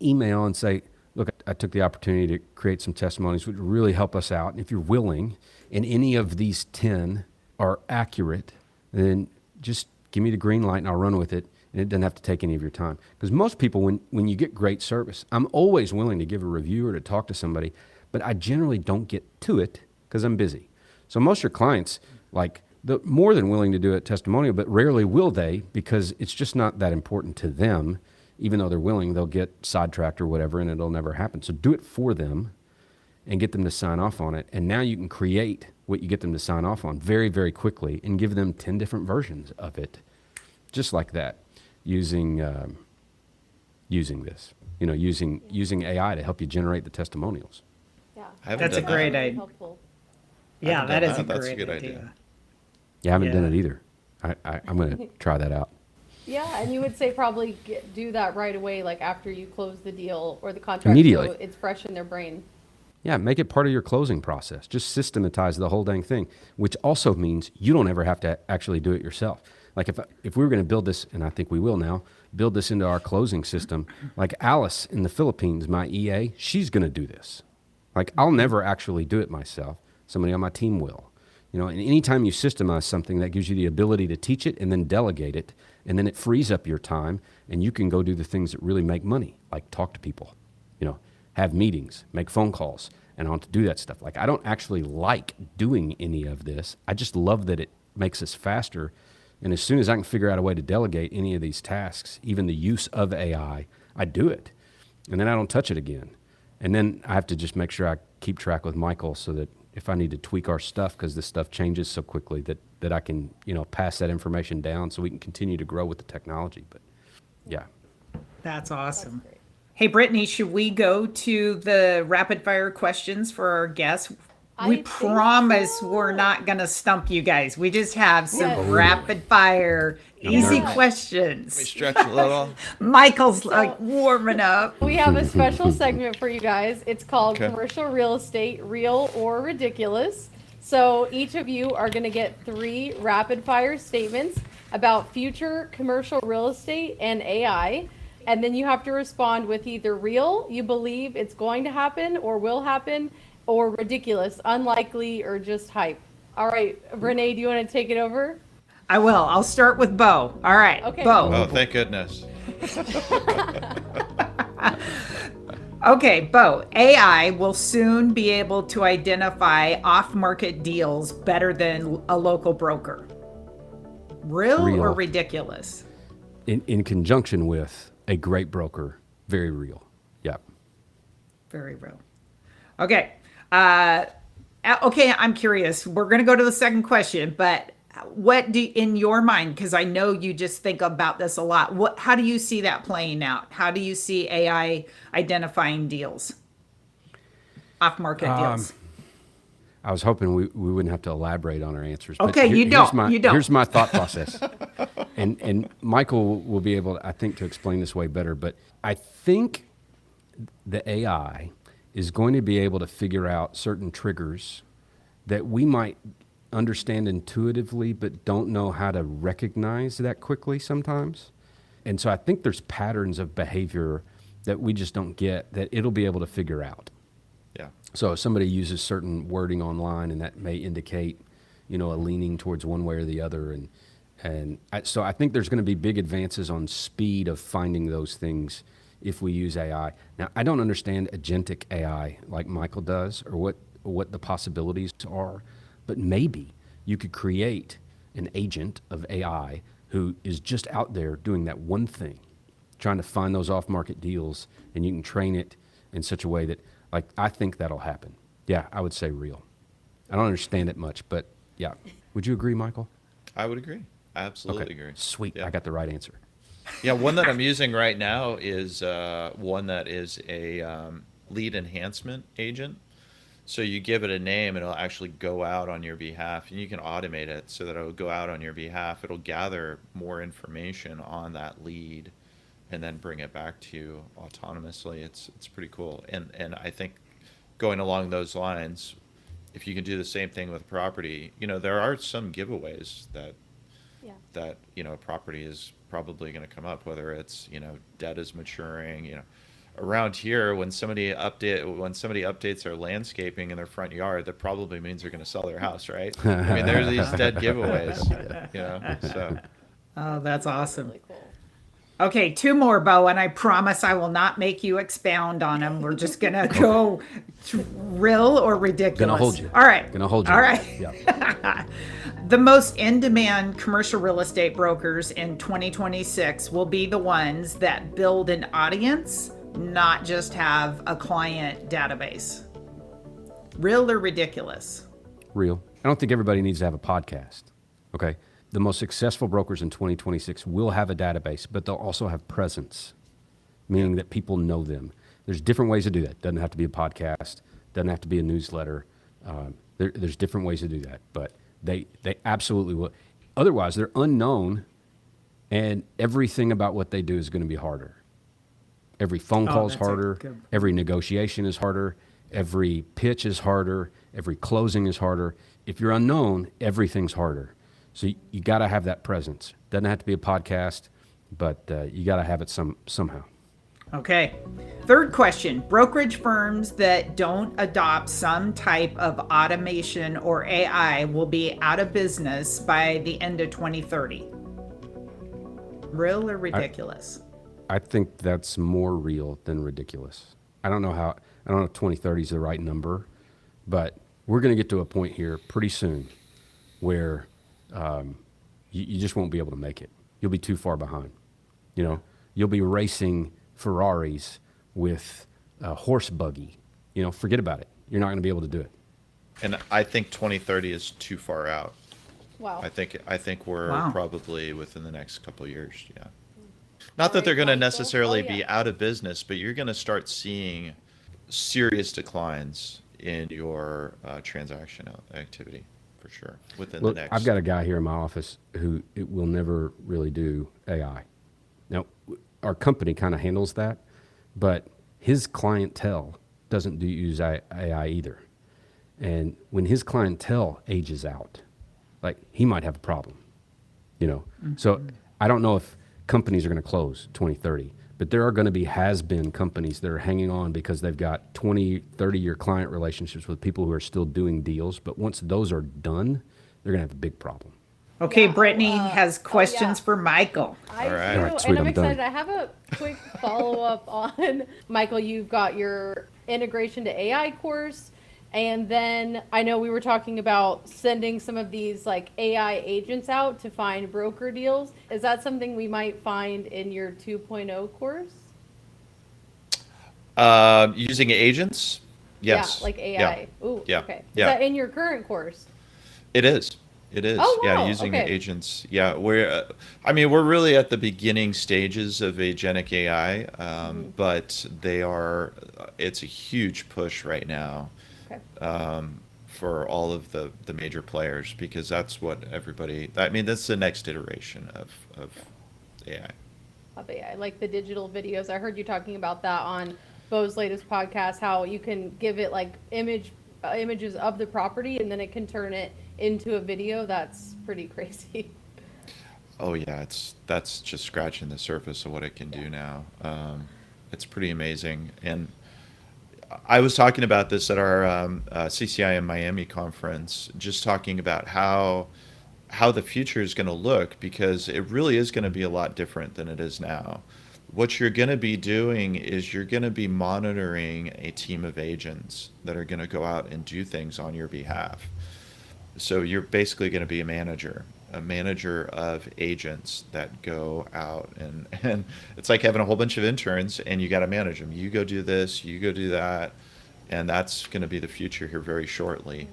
Email and say, look, I took the opportunity to create some testimonies which really help us out. And if you're willing, and any of these 10 are accurate, then just give me the green light and I'll run with it. And it doesn't have to take any of your time. Because most people, when you get great service, I'm always willing to give a review or to talk to somebody, but I generally don't get to it because I'm busy. So most of your clients, they're more than willing to do a testimonial, but rarely will they, because it's just not that important to them. Even though they're willing, they'll get sidetracked or whatever, and it'll never happen. So do it for them and get them to sign off on it. And now you can create what you get them to sign off on very, very quickly and give them 10 different versions of it, just like that, using this, using AI to help you generate the testimonials. Yeah, that's a great idea. Helpful. Yeah, that is That's a good idea. Yeah, I haven't done it either. I'm going to try that out. Yeah, and you would say probably do that right away, like after you close the deal or the contract, Immediately. so it's fresh in their brain. Yeah, make it part of your closing process. Just systematize the whole dang thing, which also means you don't ever have to actually do it yourself. Like if we were going to build this, and I think we will now, build this into our closing system, like Alice in the Philippines, my EA, she's going to do this. Like I'll never actually do it myself. Somebody on my team will. You know, and anytime you systemize something, that gives you the ability to teach it and then delegate it, and then it frees up your time, and you can go do the things that really make money, like talk to people, you know, have meetings, make phone calls, and I want to do that stuff. Like I don't actually like doing any of this. I just love that it makes us faster. And as soon as I can figure out a way to delegate any of these tasks, even the use of AI, I do it. And then I don't touch it again. And then I have to just make sure I keep track with Michael so that if I need to tweak our stuff, because this stuff changes so quickly, that I can, you know, pass that information down so we can continue to grow with the technology. But yeah. That's awesome. That's hey, Brittany, should we go to the rapid fire questions for our guests? We promise we're not going to stump you guys. We just have some rapid fire, easy questions. Let me stretch a little. Michael's like warming up. We have a special segment for you guys. It's called Commercial Real Estate, Real or Ridiculous. So each of you are going to get 3 rapid fire statements about future commercial real estate and AI. And then you have to respond with either real, you believe it's going to happen or will happen, or ridiculous, unlikely, or just hype. All right, Rene, do you want to take it over? I will. I'll start with Bo. All right, okay. Bo. Oh, thank goodness. Okay, Bo. AI will soon be able to identify off-market deals better than a local broker. Real. Or ridiculous? In conjunction with a great broker, very real. Yeah. Very real. Okay. Okay, I'm curious. We're going to go to the second question, but what do in your mind, because I know you just think about this a lot, how do you see that playing out? How do you see AI identifying deals, off-market deals? I was hoping we wouldn't have to elaborate on our answers. Okay, you don't. Here's my thought process. and Michael will be able, I think, to explain this way better, but I think the AI is going to be able to figure out certain triggers that we might understand intuitively but don't know how to recognize that quickly sometimes. And so I think there's patterns of behavior that we just don't get that it'll be able to figure out. Yeah. So if somebody uses certain wording online, and that may indicate, you know, a leaning towards one way or the other. So I think there's going to be big advances on speed of finding those things if we use AI. Now, I don't understand agentic AI like Michael does, or what the possibilities are, but maybe you could create an agent of AI who is just out there doing that one thing, trying to find those off-market deals, and you can train it in such a way that, like, I think that'll happen. Yeah, I would say real. I don't understand it much, but yeah. Would you agree, Michael? I would agree. I absolutely agree. Sweet. Yeah. I got the right answer. Yeah, one that I'm using right now is one that is a lead enhancement agent. So you give it a name, and it'll actually go out on your behalf, and you can automate it so that it'll go out on your behalf. It'll gather more information on that lead and then bring it back to you autonomously. It's pretty cool. And I think going along those lines, if you can do the same thing with property, you know, there are some giveaways that you know, property is probably going to come up, whether it's, you know, debt is maturing, you know. Around here, when somebody updates their landscaping in their front yard, that probably means they're going to sell their house, right? I mean, there's these dead giveaways, you know. So. Oh, that's awesome. Really cool. Okay, 2 more, Bo, and I promise I will not make you expound on them. We're just gonna go real or ridiculous. Gonna hold you. All right. Gonna hold you. All right. Yeah. The most in-demand commercial real estate brokers in 2026 will be the ones that build an audience, not just have a client database. Real or ridiculous? Real. I don't think everybody needs to have a podcast. Okay. The most successful brokers in 2026 will have a database, but they'll also have presence, meaning that people know them. There's different ways to do that. Doesn't have to be a podcast. Doesn't have to be a newsletter. There's different ways to do that. But They absolutely will. Otherwise, they're unknown, and everything about what they do is going to be harder. Every phone call is harder. Every negotiation is harder. Every pitch is harder. Every closing is harder. If you're unknown, everything's harder. So you got to have that presence. Doesn't have to be a podcast, but you got to have it somehow. Okay. Third question. Brokerage firms that don't adopt some type of automation or AI will be out of business by the end of 2030. Real or ridiculous? I think that's more real than ridiculous. I don't know if 2030 is the right number, but we're going to get to a point here pretty soon where you just won't be able to make it. You'll be too far behind. You'll be racing Ferraris with a horse buggy. Forget about it. You're not going to be able to do it. And I think 2030 is too far out. Wow. I think we're probably within the next couple of years. Yeah. Not that they're going to necessarily be out of business, but you're going to start seeing serious declines in your transaction activity for sure within the next. I've got a guy here in my office who will never really do AI. Now, our company kind of handles that, but his clientele doesn't use AI either. And when his clientele ages out, like, he might have a problem, So I don't know if companies are going to close 2030, but there are going to be has-been companies that are hanging on because they've got 20, 30-year client relationships with people who are still doing deals. But once those are done, they're going to have a big problem. Okay, Brittany has questions for Michael. I do, right. All right, sweet, and I'm excited. done. I have a quick follow-up on, Michael, you've got your integration to AI course. And then I know we were talking about sending some of these like AI agents out to find broker deals. Is that something we might find in your 2.0 course? Using agents? Yes. Yeah, like AI. Yeah. Ooh, Yeah. okay. Is Yeah. that in your current course? It is. It is. Oh, wow. Yeah, using Okay. agents. Yeah, we're really at the beginning stages of agentic AI, but it's a huge push right now. Okay. For all of the major players, because that's what that's the next iteration of AI. Of AI, like the digital videos. I heard you talking about that on Bo's latest podcast, how you can give it like images of the property and then it can turn it into a video. That's pretty crazy. Oh yeah, that's just scratching the surface of what it can do now. It's pretty amazing. And I was talking about this at our CCIM Miami conference, just talking about how the future is going to look, because it really is going to be a lot different than it is now. What you're going to be doing is you're going to be monitoring a team of agents that are going to go out and do things on your behalf. So you're basically going to be a manager of agents that go out and it's like having a whole bunch of interns and you got to manage them. You go do this, you go do that. And that's going to be the future here very shortly.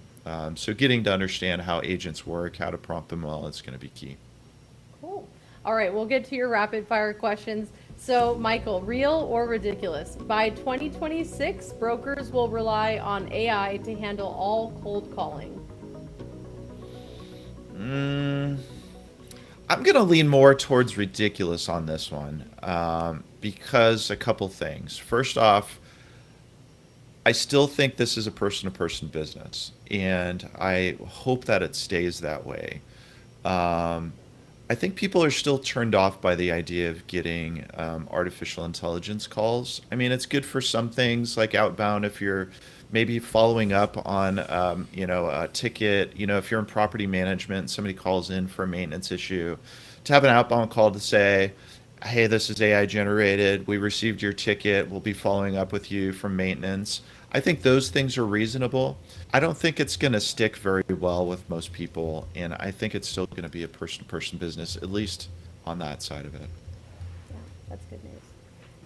So getting to understand how agents work, how to prompt them well, is going to be key. Cool. All right, we'll get to your rapid fire questions. So, Michael, real or ridiculous? By 2026, brokers will rely on AI to handle all cold calling. I'm going to lean more towards ridiculous on this one, because a couple things. First off, I still think this is a person-to-person business, and I hope that it stays that way. I think people are still turned off by the idea of getting artificial intelligence calls. I mean, it's good for some things like outbound if you're maybe following up on a ticket. If you're in property management, somebody calls in for a maintenance issue, to have an outbound call to say, hey, this is AI generated. We received your ticket. We'll be following up with you from maintenance. I think those things are reasonable. I don't think it's going to stick very well with most people, and I think it's still going to be a person-to-person business, at least on that side of it. Yeah, that's good news.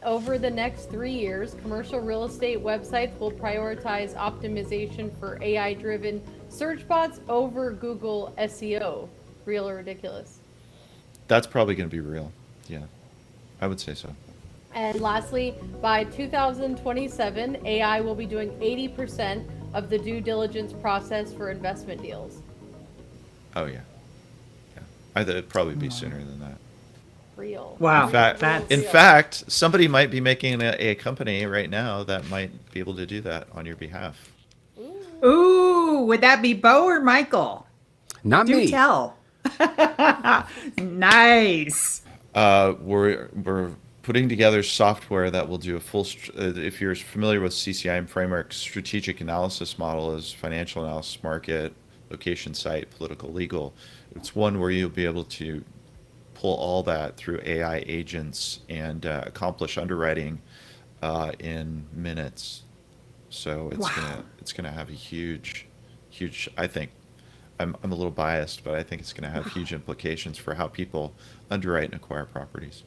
Over the next 3 years, commercial real estate websites will prioritize optimization for AI-driven search bots over Google SEO. Real or ridiculous? That's probably going to be real. Yeah, I would say so. And lastly, by 2027, AI will be doing 80% of the due diligence process for investment deals. Oh yeah. It'd probably be sooner than that. Real. Wow. In fact, somebody might be making a company right now that might be able to do that on your behalf. Ooh, would that be Bo or Michael? Not Do me. tell. Nice. We're putting together software that will do a full. If you're familiar with CCIM framework, strategic analysis model is financial analysis, market, location, site, political, legal. It's one where you'll be able to pull all that through AI agents and accomplish underwriting in minutes. So it's gonna have a huge. I think I'm a little biased, but I think it's gonna have huge implications for how people underwrite and acquire properties.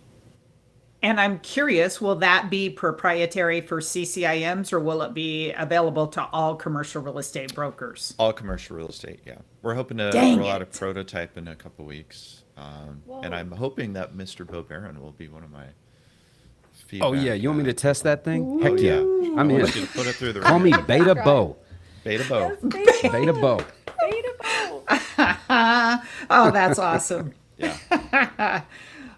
And I'm curious, will that be proprietary for CCIMs or will it be available to all commercial real estate brokers? All commercial real estate, yeah. We're hoping to roll out a prototype in a couple weeks. And I'm hoping that Mr. Bo Barron will be one of my feedback. Oh, yeah. You want me to test that thing? Ooh. Heck yeah. I'm in. To put it through the Call me ringer. Beta Bo. Beta Bo. Yes, Beta Bo. Beta Bo. Oh, that's awesome. Yeah.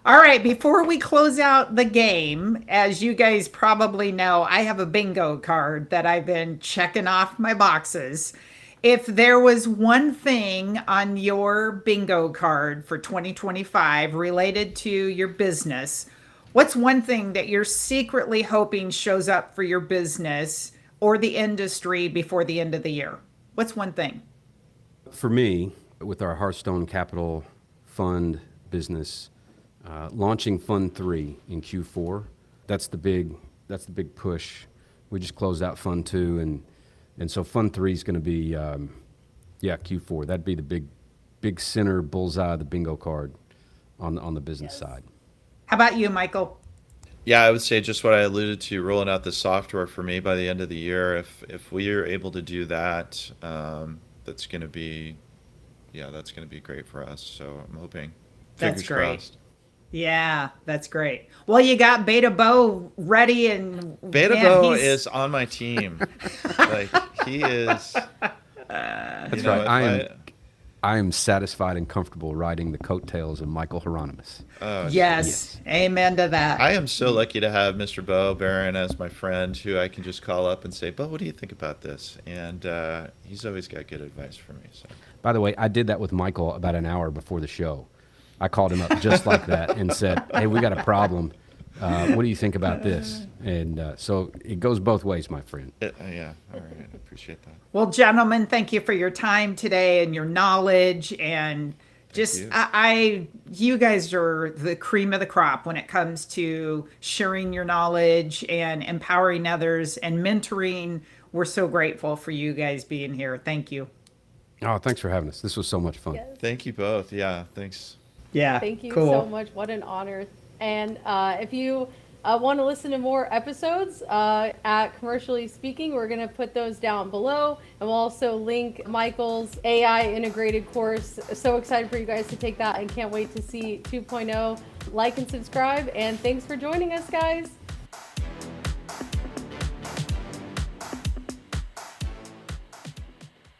All right, before we close out the game, as you guys probably know, I have a bingo card that I've been checking off my boxes. If there was one thing on your bingo card for 2025 related to your business, what's one thing that you're secretly hoping shows up for your business or the industry before the end of the year? What's one thing? For me, with our Hearthstone Capital Fund business, launching Fund 3 in Q4, that's the big push. We just closed out Fund 2, and so Fund 3 is going to be Q4. That'd be the big center bullseye of the bingo card on the business side. How about you, Michael? Yeah, I would say just what I alluded to, rolling out the software for me by the end of the year. If we are able to do that, that's going to be great for us. So I'm hoping. That's Fingers great. crossed. Yeah, that's great. Well, you got Beta Bo ready, and Beta Bo is on my team. Like he is. That's right. I am satisfied and comfortable riding the coattails of Michael Hironimus. Yes, amen to that. I am so lucky to have Mr. Bo Barron as my friend, who I can just call up and say, "Bo, what do you think about this?" And he's always got good advice for me. So. By the way, I did that with Michael about an hour before the show. I called him up just like that and said, "Hey, we got a problem. What do you think about this?" And so it goes both ways, my friend. Yeah, all right. I appreciate that. Well, gentlemen, thank you for your time today and your knowledge, and just you guys are the cream of the crop when it comes to sharing your knowledge and empowering others and mentoring. We're so grateful for you guys being here. Thank you. Oh, thanks for having us. This was so much fun. Yes. Thank you both. Yeah, thanks. Yeah. Thank you cool. so much. What an honor. And if you want to listen to more episodes at Commercially Speaking, we're going to put those down below. And we'll also link Michael's AI integrated course. So excited for you guys to take that and can't wait to see 2.0. Like and subscribe. And thanks for joining us, guys.